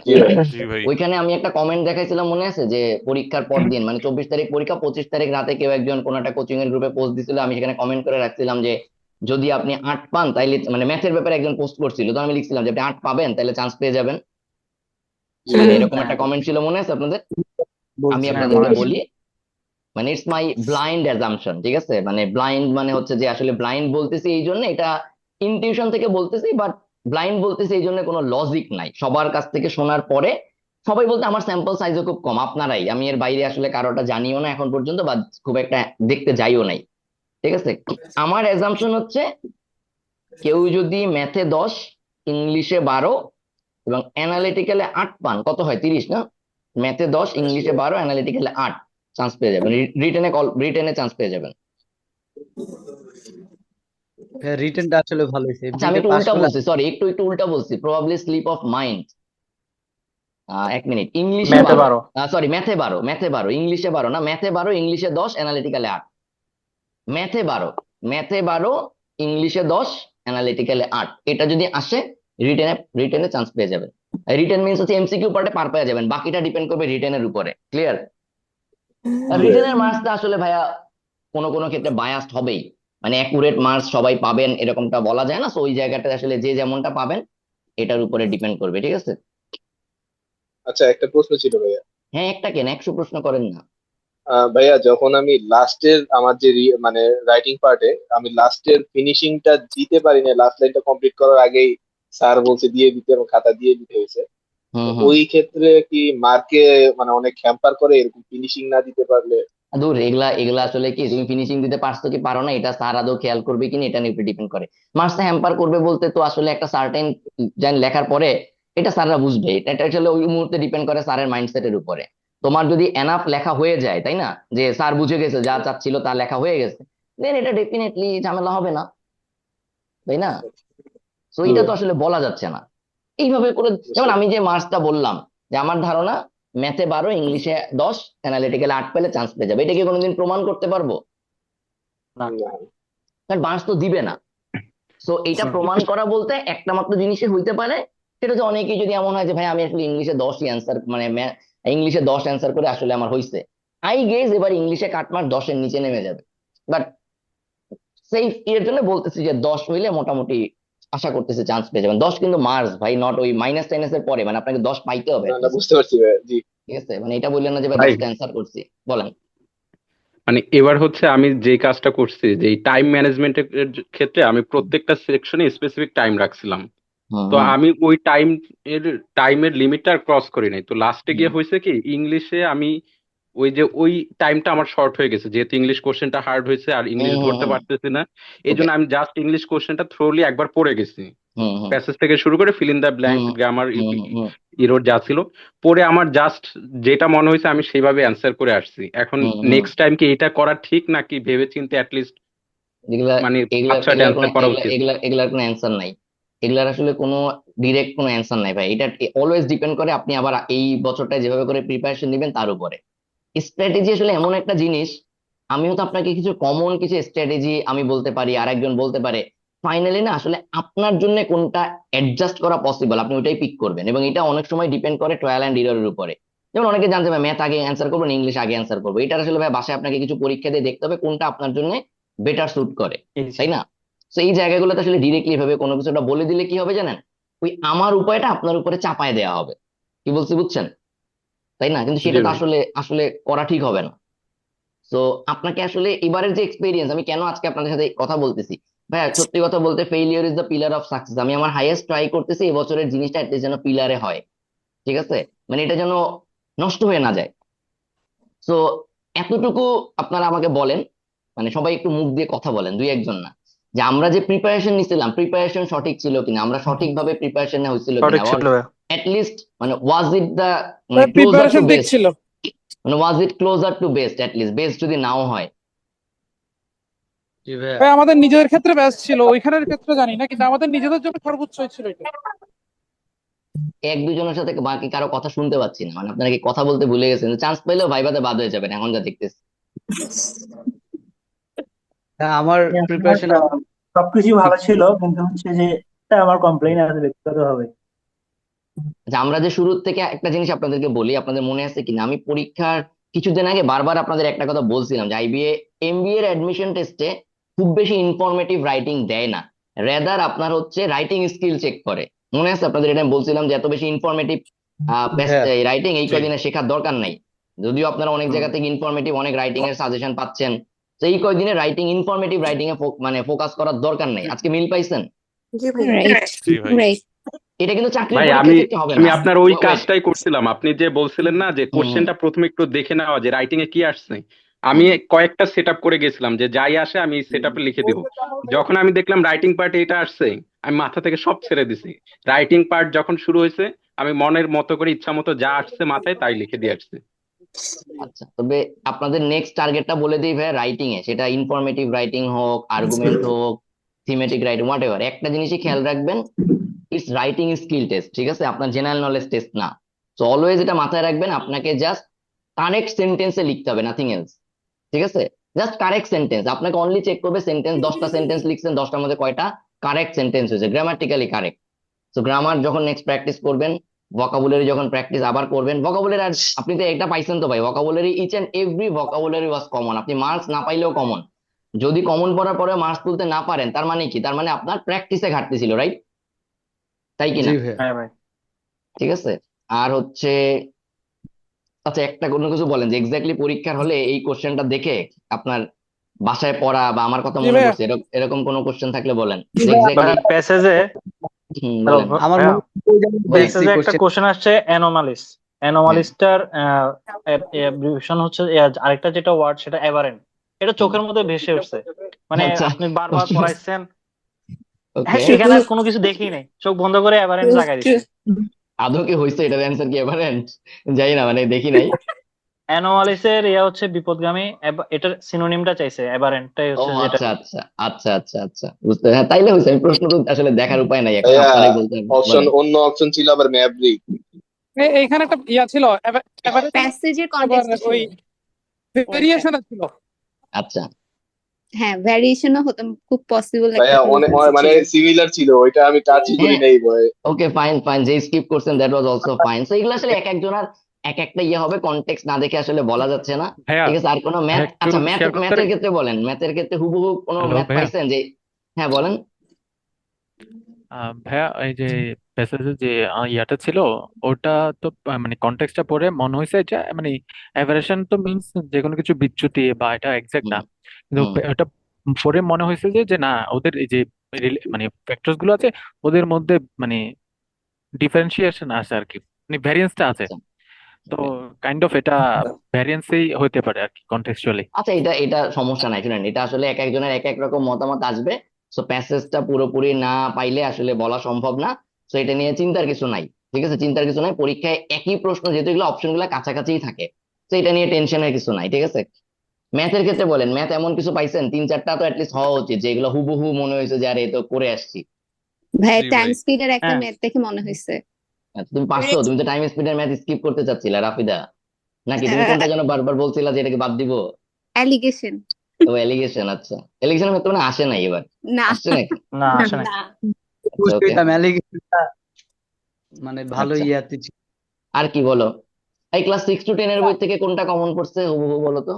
জি ভাইয়া। জি ভাই ওইখানে আমি একটা কমেন্ট দেখাইছিলাম, মনে আছে? যে পরীক্ষার পর দিন মানে 24 তারিখ পরীক্ষা, 25 তারিখ রাতে কেউ একজন কোন একটা কোচিং এর গ্রুপে পোস্ট দিছিল, আমি সেখানে কমেন্ট করে রাখছিলাম যে যদি আপনি 8 পান তাইলে, মানে ম্যাথের ব্যাপারে একজন পোস্ট করছিল, তো আমি লিখছিলাম যে আপনি 8 পাবেন তাহলে চান্স পেয়ে যাবেন। জি মানে ভাইয়া। এরকম একটা কমেন্ট ছিল, মনে আছে আপনাদের? আমি বলছি আপনাদেরকে বলি, মানে ইটস মাই ব্লাইন্ড অ্যাজাম্পশন, ঠিক আছে? মানে ব্লাইন্ড মানে হচ্ছে যে আসলে ব্লাইন্ড বলতেছি এই জন্য, এটা ইনটিউশন থেকে বলতেছি, বাট ব্লাইন্ড বলতেছি এই জন্য কোনো লজিক নাই, সবার কাছ থেকে শোনার পরে। সবাই বলতে আমার স্যাম্পল সাইজও খুব কম, আপনারাই, আমি এর বাইরে আসলে কারোটা জানিও না এখন পর্যন্ত, বা খুব একটা দেখতে যাইও নাই, ঠিক আছে? আমার অ্যাজাম্পশন হচ্ছে কেউ যদি ম্যাথে 10, ইংলিশে 12 এবং অ্যানালিটিক্যালে 8 পান, কত হয়? 30 না? ম্যাথে 10, ইংলিশে 12, অ্যানালিটিক্যালে 8, চান্স পেয়ে যাবেন, রিটেনে চান্স পেয়ে যাবেন। রিটেনটা আসলে ভালো হয়েছে, আচ্ছা, আমি এমনিতে একটু পাস উল্টা করলে। বলছি, সরি, একটু উল্টা বলছি, probably slip of mind. 1 minute, ইংলিশে ম্যাথে 12, 12। সরি ম্যাথে 12, ইংলিশে 12 না, ম্যাথে 12, ইংলিশে 10, অ্যানালিটিক্যালে 8। ম্যাথে 12 ইংলিশে 10 অ্যানালিটিক্যালে 8, এটা যদি আসে রিটেনে চান্স পেয়ে যাবেন। রিটেন মিনস হচ্ছে এমসিকিউ পার্টে পার পেয়ে যাবেন, বাকিটা ডিপেন্ড করবে রিটেনের উপরে। ক্লিয়ার? আর রিটেনের মার্কসটা আসলে ভাইয়া কোনো কোনো ক্ষেত্রে বায়াসড হবেই, মানে অ্যাকুরেট মার্কস সবাই পাবেন এরকমটা বলা যায় না। তো ওই জায়গাটা আসলে যে যেমনটা পাবেন এটার উপরে ডিপেন্ড করবে। ঠিক আছে? আচ্ছা, একটা প্রশ্ন ছিল ভাইয়া। হ্যাঁ, একটা কেন, 100 প্রশ্ন করেন না। ভাইয়া, যখন আমি লাস্টের আমার যে মানে রাইটিং পার্টে আমি লাস্টের ফিনিশিংটা দিতে পারি না, লাস্ট লাইনটা কমপ্লিট করার আগেই স্যার বলছে দিয়ে দিতে এবং খাতা দিয়ে দিতে হয়েছে, হুম তো হুম ওই ক্ষেত্রে কি মার্কে মানে অনেক হ্যাম্পার করে এরকম ফিনিশিং না দিতে পারলে? দূর, এগুলা এগুলা আসলে কি, তুমি ফিনিশিং দিতে পারছো কি পারো না এটা স্যার আদৌ খেয়াল করবে কিনা এটা নিয়ে ডিপেন্ড করে। মার্কসটা হ্যাম্পার করবে বলতে তো আসলে একটা সার্টেন লেখার পরে এটা স্যাররা বুঝবে, এটা আসলে ওই মুহূর্তে ডিপেন্ড করে স্যারের মাইন্ডসেটের উপরে। তোমার যদি এনাফ লেখা হয়ে যায়, তাই না, যে স্যার বুঝে গেছে যা চাচ্ছিল তা লেখা হয়ে গেছে, দেন এটা ডেফিনেটলি ঝামেলা হবে না, তাই না? তো এটা তো আসলে বলা যাচ্ছে না এইভাবে করে। যেমন আমি যে মার্কসটা বললাম যে আমার ধারণা ম্যাথে 12 ইংলিশে 10 অ্যানালিটিক্যাল 8 পেলে চান্স পেয়ে যাবে, এটা কি কোনোদিন প্রমাণ করতে পারবো? না। না। কারণ মার্কস তো দিবে না। সো এটা প্রমাণ করা বলতে একটা মাত্র জিনিসই হইতে পারে, সেটা হচ্ছে অনেকেই যদি এমন হয় যে ভাই আমি আসলে ইংলিশে 10ই অ্যান্সার, মানে ইংলিশে 10 অ্যান্সার করে আসলে আমার হয়েছে, আই গেস এবার ইংলিশে কাটমার্ক 10-এর নিচে নেমে যাবে। বাট সেই এর জন্য বলতেছি যে 10 হইলে মোটামুটি আশা করতেছি চান্স পেয়ে যাবেন। 10 কিন্তু মার্কস ভাই, নট ওই মাইনাস টাইনাস এর পরে, মানে আপনাকে 10 পাইতে হবে না, at না, least। বুঝতে পারছি ভাইয়া, জি। ঠিক আছে, মানে এটা বললেন না যে ভাই ভাই 10টা অ্যান্সার করছি। বলেন। মানে এবার হচ্ছে আমি যে কাজটা করছি যে টাইম ম্যানেজমেন্টের ক্ষেত্রে আমি প্রত্যেকটা সেকশনে স্পেসিফিক টাইম রাখছিলাম। হুম তো হুম আমি ওই টাইমের লিমিটটা আর ক্রস করি নাই। তো লাস্টে গিয়ে হয়েছে কি, ইংলিশে আমি ওই টাইমটা আমার শর্ট হয়ে গেছে, যেহেতু ইংলিশ কোশ্চেনটা হার্ড হয়েছে আর হুম ইংলিশ হুম ধরতে হুম পারতেছি না। এই ওকে। জন্য আমি জাস্ট ইংলিশ কোশ্চেনটা থ্রোলি একবার পড়ে গেছি, হুম হুম প্যাসেজ থেকে শুরু করে feel in the hmm blanks, grammar, hmm hmm error যা ছিল পড়ে আমার জাস্ট যেটা মনে হয়েছে আমি সেইভাবে অ্যান্সার করে আসছি। এখন হুম হুম নেক্সট টাইম কি এটা করা ঠিক নাকি ভেবে চিন্তে অ্যাটলিস্ট এগুলা মানে এগুলার 5-6টা এগুলার কোনো অ্যান্সার করা এগুলা উচিত? এগুলা এগুলার কোনো অ্যান্সার নাই। এগুলার আসলে কোনো ডিরেক্ট কোনো অ্যান্সার নাই ভাই, এটা অলওয়েজ ডিপেন্ড করে আপনি আবার এই বছরটা যেভাবে করে প্রিপারেশন নেবেন তার উপরে। স্ট্র্যাটেজি আসলে এমন একটা জিনিস, আমিও তো আপনাকে কিছু কমন কিছু স্ট্র্যাটেজি আমি বলতে পারি, আর একজন বলতে পারে, ফাইনালি না আসলে আপনার জন্য কোনটা অ্যাডজাস্ট করা পসিবল আপনি ওইটাই পিক করবেন, এবং এটা অনেক সময় ডিপেন্ড করে ট্রায়াল অ্যান্ড এররের উপরে। যেমন অনেকে জানতে পারে ম্যাথ আগে অ্যান্সার করবেন, ইংলিশ আগে অ্যান্সার করবো, এটা আসলে ভাই বাসায় আপনাকে কিছু পরীক্ষা দিয়ে দেখতে হবে কোনটা আপনার জন্য বেটার স্যুট করে, তাই না? তো এই জায়গাগুলোতে আসলে ডিরেক্টলি ভাবে কোনো কিছুটা বলে দিলে কি হবে জানেন, ওই আমার উপায়টা আপনার উপরে চাপায় দেওয়া হবে। কি বলছি বুঝছেন? তাই না? কিন্তু জি সেটা তো ভাই। আসলে আসলে করা ঠিক হবে না। তো আপনাকে আসলে এবারের যে এক্সপিরিয়েন্স, আমি কেন আজকে আপনাদের সাথে কথা বলতেছি ভাইয়া, সত্যি কথা বলতে failure is the pillar of success. আমি আমার হাইয়েস্ট ট্রাই করতেছি এবছরের জিনিসটা অ্যাটলিস্ট যেন পিলারে হয়। ঠিক আছে, মানে এটা যেন নষ্ট হয়ে না যায়। তো এতটুকু আপনারা আমাকে বলেন, মানে সবাই একটু মুখ দিয়ে কথা বলেন, দুই একজন না, যে আমরা যে প্রিপারেশন নিছিলাম প্রিপারেশন সঠিক ছিল কিনা, আমরা সঠিকভাবে প্রিপারেশন নেওয়া হয়েছিল কিনা, সঠিক ছিল ভাইয়া। লিস্ট মানে ওয়াজ ইট দা মানে ক্লোজার টু প্রিপারেশন ঠিক বেস্ট, ছিল। মানে was it closer to best, least best যদি নাও হয়। জি ভাইয়া। ভাই আমাদের নিজেদের ক্ষেত্রে ব্যস্ত ছিল, ওইখানের ক্ষেত্রে জানি না, কিন্তু আমাদের নিজেদের জন্য সর্বোচ্চ ছিল এটা। এক দুজনের সাথে বাকি কারো কথা শুনতে পাচ্ছি না, মানে আপনারা কি কথা বলতে ভুলে গেছেন? চান্স পেলেও ভাইভাতে বাদ হয়ে যাবেন এখন যা দেখতেছি। হ্যাঁ, আমার আমার প্রিপারেশন সবকিছু ঠিক ভালো ছিল। ছিল, কিন্তু হচ্ছে যে এটা আমার কমপ্লেইন আছে ব্যক্তিগত হবে। আচ্ছা, আমরা যে শুরু থেকে একটা জিনিস আপনাদেরকে বলি, আপনাদের মনে আছে কিনা, আমি পরীক্ষার কিছুদিন আগে বারবার আপনাদের একটা কথা বলছিলাম যে আইবিএ এমবিএ এর অ্যাডমিশন টেস্টে খুব বেশি ইনফরমেটিভ রাইটিং দেয় না, রেদার আপনার হচ্ছে রাইটিং স্কিল চেক করে। মনে আছে আপনাদের, এটা আমি বলছিলাম যে এত বেশি ইনফরমেটিভ হ্যাঁ। রাইটিং এই জি। কয়দিনে শেখার দরকার নাই। যদিও আপনারা অনেক জায়গা থেকে ইনফরমেটিভ অনেক রাইটিং এর সাজেশন পাচ্ছেন, তো এই কয়দিনে ইনফরমেটিভ রাইটিং এ মানে ফোকাস করার দরকার নেই। আজকে মিল পাইছেন? রাইট জি ভাই। রাইট। এটা কিন্তু চাকরির ভাই পরীক্ষার আমি ক্ষেত্রে হবে আমি না। আপনার ওই ওয়েট। কাজটাই করছিলাম। আপনি যে বলছিলেন না যে হুম কোশ্চেনটা প্রথমে একটু দেখে নেওয়া যে রাইটিং এ কি আসছে, আমি হুম কয়েকটা সেট আপ করে গেছিলাম যে যাই আসে আমি সেট আপে লিখে দিব। যখন আমি দেখলাম রাইটিং পার্টে এটা আসছে, আমি মাথা থেকে সব ছেড়ে দিছি। রাইটিং পার্ট যখন শুরু হয়েছে আমি মনের মতো করে ইচ্ছা মতো যা আসছে মাথায় তাই লিখে দিয়ে আসছি। আচ্ছা, তবে আপনাদের নেক্সট টার্গেটটা বলে দিই ভাই, রাইটিং এ সেটা ইনফরমেটিভ রাইটিং হোক, আর্গুমেন্ট হোক, থিমেটিক রাইটিং, হোয়াট এভার, একটা জিনিসই খেয়াল রাখবেন, ইটস রাইটিং স্কিল টেস্ট। ঠিক আছে, আপনার জেনারেল নলেজ টেস্ট না। তো অলওয়েজ এটা মাথায় রাখবেন, আপনাকে জাস্ট কানেক্ট সেন্টেন্সে লিখতে হবে, নাথিং এলস। ঠিক আছে, জাস্ট কারেক্ট সেন্টেন্স, আপনাকে অনলি চেক করবে সেন্টেন্স, 10টা সেন্টেন্স লিখছেন, 10টার মধ্যে কয়টা কারেক্ট সেন্টেন্স হয়েছে, গ্রামাটিক্যালি কারেক্ট। তো গ্রামার যখন নেক্সট প্র্যাকটিস করবেন, ভোকাবুলারি যখন প্র্যাকটিস আবার করবেন, ভোকাবুলারি আর আপনি তো এটা পাইছেন তো ভাই, vocabulary each and every vocabulary was common, আপনি মার্কস না পাইলেও কমন। যদি কমন পড়ার পরে মার্কস তুলতে না পারেন তার মানে কি, তার মানে আপনার প্র্যাকটিসে ঘাটতি ছিল, রাইট? তাই কিনা? জি ভাইয়া। হ্যাঁ ভাই। ঠিক আছে। আর হচ্ছে, আচ্ছা একটা কোনো কিছু বলেন যে এক্স্যাক্টলি পরীক্ষার হলে এই কোশ্চেনটা দেখে আপনার বাসায় পড়া বা আমার কথা জি মনে ভাইয়া। পড়ছে, এরকম কোনো কোশ্চেন থাকলে বলেন জি যে ভাইয়া, এক্স্যাক্টলি। প্যাসেজে বলেন। আমার ভাইয়া, মনে হয় ওই জায়গায় দেখছি প্যাসেজে একটা কোশ্চেন। কোশ্চেন আসছে অ্যানোমালিস। হ্যাঁ অ্যানোমালিসটার অ্যাব্রিভিয়েশন হচ্ছে আরেকটা যেটা ওয়ার্ড সেটা অ্যাবারেন্ট। এটা চোখের মধ্যে ভেসে উঠছে, মানে আচ্ছা আপনি বারবার পড়াইছেন। ওকে, এখানে আর কোনো কিছু দেখি নাই, চোখ বন্ধ করে অ্যাবারেন্ট লাগাই দিচ্ছে। আদৌ কি হয়েছে এটার অ্যান্সার কি এভারেন্ট? যাই না, মানে দেখি নাই। অ্যানোমালিসের হচ্ছে বিপদগামী, এটার সিনোনিমটা চাইছে, অ্যাবারেন্টটাই ও হচ্ছে যেটা। আচ্ছা আচ্ছা আচ্ছা আচ্ছা আচ্ছা, বুঝতে, হ্যাঁ তাইলে হয়েছে। আমি প্রশ্ন তো আসলে দেখার উপায় নাই, এখন ভাইয়া আপনারাই বলতে হবে। অপশন, বলেন। অন্য অপশন ছিল আবার ম্যাভরিক। এইখানে একটা ইয়া ছিল, এভারেজ প্যাসেজের আবার কনটেক্সটে ছিল ওই ভেরিয়েশন ছিল। আচ্ছা হ্যাঁ, ভ্যারিয়েশনও হতে খুব পসিবল একটা ভাইয়া অনেক টেন্ডেন্সি মানে ছিল। সিমিলার ছিল, ওইটা আমি টাচই করি হ্যাঁ, নাই ভয়। ওকে ফাইন ফাইন, যে স্কিপ করছেন that was also fine. So এগুলো আসলে এক একজনের এক একটা ইয়ে হবে, কনটেক্সট না দেখে আসলে বলা যাচ্ছে না। ভাইয়া, ঠিক আছে। আর কোনো ম্যাথ, একটু আচ্ছা ম্যাথ, শেয়ার করতে পারি। ম্যাথের ক্ষেত্রে বলেন, ম্যাথের ক্ষেত্রে হুবহু কোনো হ্যালো ম্যাথ ভাইয়া। পাইছেন যে? হ্যাঁ বলেন। ভাইয়া, এই যে প্যাসেজে যে ইয়াটা ছিল, ওটা তো মানে কনটেক্সটটা পড়ে মনে হয়েছে যে মানে অ্যাভারেশন তো মিন্স যে কোনো কিছু বিচ্যুতি বা এটা এক্সাক্ট হুম না, কিন্তু হুম ওটা পড়ে মনে হয়েছে যে না, ওদের এই যে মানে ফ্যাক্টরস গুলো আছে, ওদের মধ্যে মানে ডিফারেন্সিয়েশন আছে আর কি, মানে ভ্যারিয়েন্সটা আছে। আচ্ছা তো okay. কাইন্ড অফ এটা ভ্যারিয়েন্সই হতে পারে আর কি কন্টেক্সচুয়ালি। আচ্ছা এটা এটা সমস্যা নাই, শুনেন এটা আসলে এক একজনের এক এক রকম মতামত আসবে। সো প্যাসেজটা পুরোপুরি না পাইলে আসলে বলা সম্ভব না। সো এটা নিয়ে চিন্তার কিছু নাই। ঠিক আছে, চিন্তার কিছু নাই, পরীক্ষায় একই প্রশ্ন যেহেতু এগুলো অপশন গুলো কাছাকাছিই থাকে, তো এটা নিয়ে টেনশনের কিছু নাই। ঠিক আছে। ম্যাথের ক্ষেত্রে বলেন, ম্যাথ এমন কিছু পাইছেন 3-4টা তো অ্যাটলিস্ট হওয়া উচিত যেগুলো হুবহু মনে হয়েছে যে আরে এ তো করে আসছি। ভাই, জি টাইম ভাই। স্পিডের একটা হ্যাঁ, ম্যাথ দেখে মনে হয়েছে। আচ্ছা, তুমি পারছো? তুমি তো টাইম স্পিডের ম্যাথ স্কিপ করতে চাচ্ছিলা রাফিদা, নাকি তুমি কোনটা যেন বারবার বলছিলা যে এটাকে বাদ দিব? অ্যালিগেশন। ও এলিগেশন, আচ্ছা এলিগেশনের মধ্যে মানে আসে নাই এবার, না আসছে নাকি? না আসে নাই। না। আচ্ছা ওকে, বুঝতে অ্যালিগেশনটা মানে ভালো আচ্ছা ইয়াতে ছিল। আর কি বলো। এই ক্লাস 6 to 10 এর বই থেকে কোনটা কমন পড়ছে হুবহু বলো তো?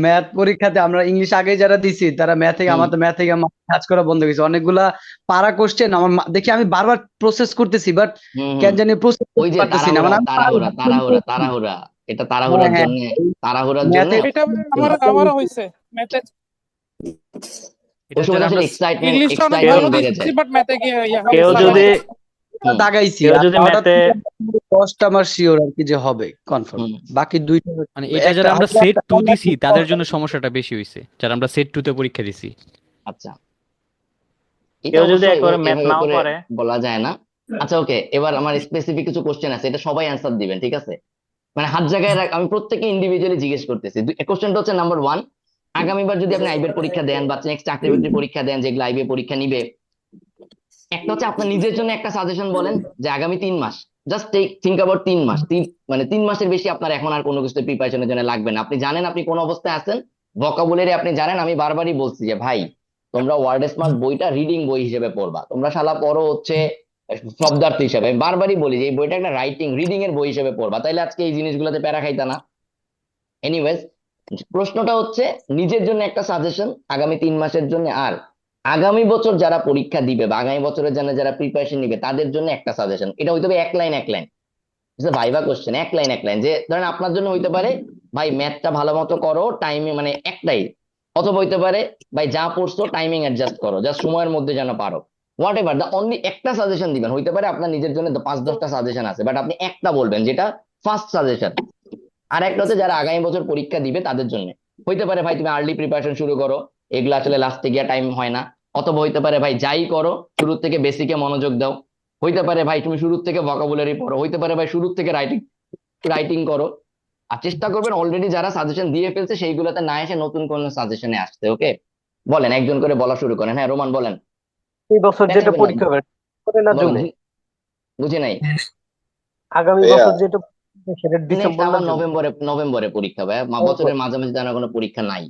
ম্যাথ পরীক্ষাতে আমরা ইংলিশ আগে যারা দিছি তারা ম্যাথ থেকে, হুম আমার তো ম্যাথ থেকে কাজ করা বন্ধ হয়ে গেছে অনেকগুলা পারা কোশ্চেন। আমার দেখি আমি বারবার প্রসেস করতেছি, বাট হুম কেন হুম জানি প্রসেস ওই করতে যে পারতেছি না, তাড়াহুড়া মানে আমি তাড়াহুড়া তাড়াহুড়া তাড়াহুড়া, এটা হ্যাঁ তাড়াহুড়ার হ্যাঁ জন্য, তাড়াহুড়ার জন্য ম্যাথে এটা আমারও হয়েছে ম্যাথে। ওই এটার সময় জন্য আসলে আমরা এক্সাইটমেন্ট ইংলিশটা অনেক কেউ ভালো এক্সাইটমেন্ট বেড়ে দিচ্ছি, যায়। বাট ম্যাথে গিয়ে কেউ যদি হুম দাগাইছি, কেউ আর যদি হঠাৎ ম্যাথে 10টা আমার শিওর আর কি যে হবে কনফার্ম, হুম বাকি দুইটা মানে এটা একটা যারা আমরা হয়তো সেট একটা টু দিছি তাদের জন্য সমস্যাটা বেশি হয়েছে, যারা আমরা সেট টু তে পরীক্ষা দিছি। আচ্ছা, এটা কেউ যদি অবশ্য একেবারে ম্যাথ এভাবে নাও করে পারে। বলা যায় না। আচ্ছা ওকে, এবার আমার স্পেসিফিক কিছু কোশ্চেন আছে, এটা সবাই অ্যান্সার দিবেন। ঠিক আছে, মানে হাত জায়গায় আমি প্রত্যেকে ইন্ডিভিজুয়ালি জিজ্ঞেস করতেছি। কোশ্চেনটা হচ্ছে নাম্বার 1, আগামীবার যদি আপনি আইবির পরীক্ষা দেন বা নেক্সট চাকরি বাকরির পরীক্ষা দেন, যেগুলো আইবি পরীক্ষা নিবে, একটা হচ্ছে আপনার নিজের জন্য একটা সাজেশন বলেন যে আগামী 3 মাস, জাস্ট থিঙ্ক অ্যাবাউট 3 মাস, মানে 3 মাসের বেশি আপনার এখন আর কোনো কিছু প্রিপারেশনের জন্য লাগবে না। আপনি জানেন আপনি কোন অবস্থায় আছেন, ভোকাবুলারি আপনি জানেন। আমি বারবারই বলছি যে ভাই তোমরা ওয়ার্ড স্মার্ট বইটা রিডিং বই হিসেবে পড়বা, তোমরা শালা পড়ো হচ্ছে শব্দার্থ হিসেবে। আমি বারবারই বলি যে এই বইটা একটা রাইটিং রিডিং এর বই হিসেবে পড়বা, তাইলে আজকে এই জিনিসগুলোতে প্যারা খাইতা না। এনিওয়েজ, প্রশ্নটা হচ্ছে নিজের জন্য একটা সাজেশন আগামী 3 মাসের জন্য, আর আগামী বছর যারা পরীক্ষা দিবে বা আগামী বছরের জন্য যারা প্রিপারেশন নিবে তাদের জন্য একটা সাজেশন। এটা হইতে হবে এক লাইন এক লাইন, ভাইবা কোশ্চেন, এক লাইন এক লাইন। যে ধরেন আপনার জন্য হইতে পারে ভাই ম্যাথটা ভালো মতো করো টাইমে, মানে একটাই। অথবা হইতে পারে ভাই যা পড়ছো টাইমিং অ্যাডজাস্ট করো, জাস্ট সময়ের মধ্যে যেন পারো। হোয়াট এভার দ্য অনলি একটা সাজেশন দিবেন। হইতে পারে আপনার নিজের জন্য 5-10টা সাজেশন আছে, বাট আপনি একটা বলবেন যেটা ফার্স্ট সাজেশন। আর একটা হচ্ছে যারা আগামী বছর পরীক্ষা দিবে তাদের জন্য হইতে পারে ভাই তুমি আর্লি প্রিপারেশন শুরু করো, এগুলো আসলে লাস্টে গিয়ে টাইম হয় না। অথবা হইতে পারে ভাই যাই করো শুরুর থেকে বেসিকে মনোযোগ দাও। হইতে পারে ভাই তুমি শুরুর থেকে ভোকাবুলারি পড়ো। হইতে পারে ভাই শুরুর থেকে রাইটিং রাইটিং করো। আর চেষ্টা করবেন অলরেডি যারা সাজেশন দিয়ে ফেলছে সেইগুলোতে না এসে নতুন কোন সাজেশনে আসতে। ওকে, বলেন, একজন করে বলা শুরু করেন। হ্যাঁ রোমান বলেন। এই বছর যেটা পেঁচাবেন না, পরীক্ষা হবে করে না বলেন, জুনে, বুঝি নাই। আগামী ভাইয়া বছর যেটা সেটা নেক্সট ডিসেম্বর না আমার জুন? নভেম্বরে নভেম্বরে পরীক্ষা ভাই, বছরের মাঝামাঝি তেমন কোনো পরীক্ষা নাই।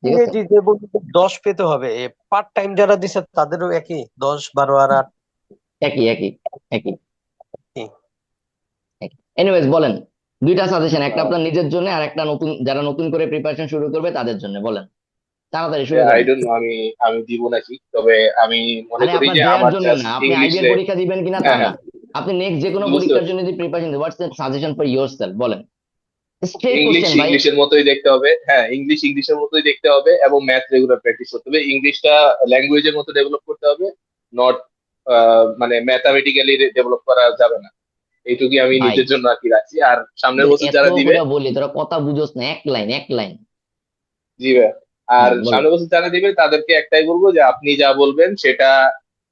ঠিক আছে, ইংরেজি যে বলতে 10 পেতে হবে, পার্ট টাইম যারা দিছে তাদেরও একই 10, 12 আর 8 একই একই একই কি? একই। এনিওয়েজ বলেন, দুইটা সাজেশন, একটা আপনার নিজের জন্য আর একটা নতুন যারা নতুন করে প্রিপারেশন শুরু করবে তাদের জন্য, বলেন তাড়াতাড়ি শুরু আই করেন। ডোন্ট নো আমি আমি দিব নাকি, তবে আমি মনে আরে করি আপনার যে দেওয়ার আমার জন্য জাস্ট না, আপনি আইবিএর ইংলিশে। পরীক্ষা দিবেন কিনা তা হ্যাঁ না, হ্যাঁ, আপনি নেক্সট যে কোনো বুঝতে পরীক্ষার পারছি। জন্য যদি preparation, what's the suggestion for your self, বলেন, স্ট্রেট ইংলিশ কোশ্চেন ভাই। ইংলিশের মতোই দেখতে হবে, হ্যাঁ ইংলিশ ইংলিশের মতোই দেখতে হবে, এবং ম্যাথ রেগুলার প্র্যাকটিস করতে হবে। ইংলিশটা ল্যাঙ্গুয়েজের মতো ডেভেলপ করতে হবে, নট মানে ম্যাথামেটিক্যালি ডেভেলপ করা যাবে না। এইটুকুই আমি ভাই নিজের জন্য আর কি রাখছি। আর সামনের তোদের বছর এত যারা দিবে, করে বলি তোরা কথা বুঝোস না, এক লাইন এক লাইন। জি ভাই, আর বলো। সামনের বছর যারা দিবে তাদেরকে একটাই বলবো যে আপনি যা বলবেন সেটা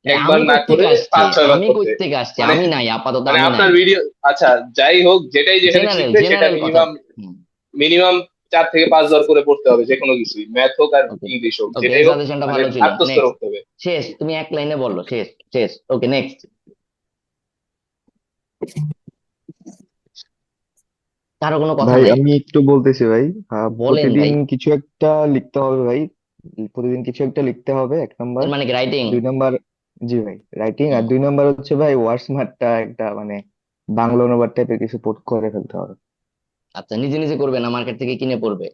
আরে একবার আমি না করে কোত্থেকে আসছি, 5-6 বার আমি করতে। কোত্থেকে আসছি, মানে আমি নাই, আপাতত মানে আমি নাই। আপনার ভিডিও, আচ্ছা যাই হোক, যেটাই যেখানে জেনারেল শিখবে সেটা জেনারেল কথা। মিনিমাম মিনিমাম 4 থেকে 5 বার করে পড়তে হবে, যে কোনো কিছুই, ম্যাথ হোক আর ওকে ইংলিশ হোক, ওকে, এই যেটাই হোক, সাজেশনটা মানে ভালো ছিল। আত্মস্থ নেক্সট, রাখতে হবে। শেষ, তুমি এক লাইনে বললো, শেষ শেষ। ওকে নেক্সট, কারো কোনো কথা ভাই নাই? আমি একটু বলতেছি ভাই, বলেন প্রতিদিন ভাই। কিছু একটা লিখতে হবে ভাই, প্রতিদিন কিছু একটা লিখতে হবে, 1 নাম্বার। এর মানে কি রাইটিং? 2 নাম্বার, জি ভাই রাইটিং। আর 2 নাম্বার হচ্ছে ভাই ওয়ার্ড স্মার্টটা একটা মানে বাংলা অনুবাদ টাইপের কিছু করে ফেলতে হবে। আচ্ছা, নিজে নিজে করবে না মার্কেট থেকে কিনে পড়বে?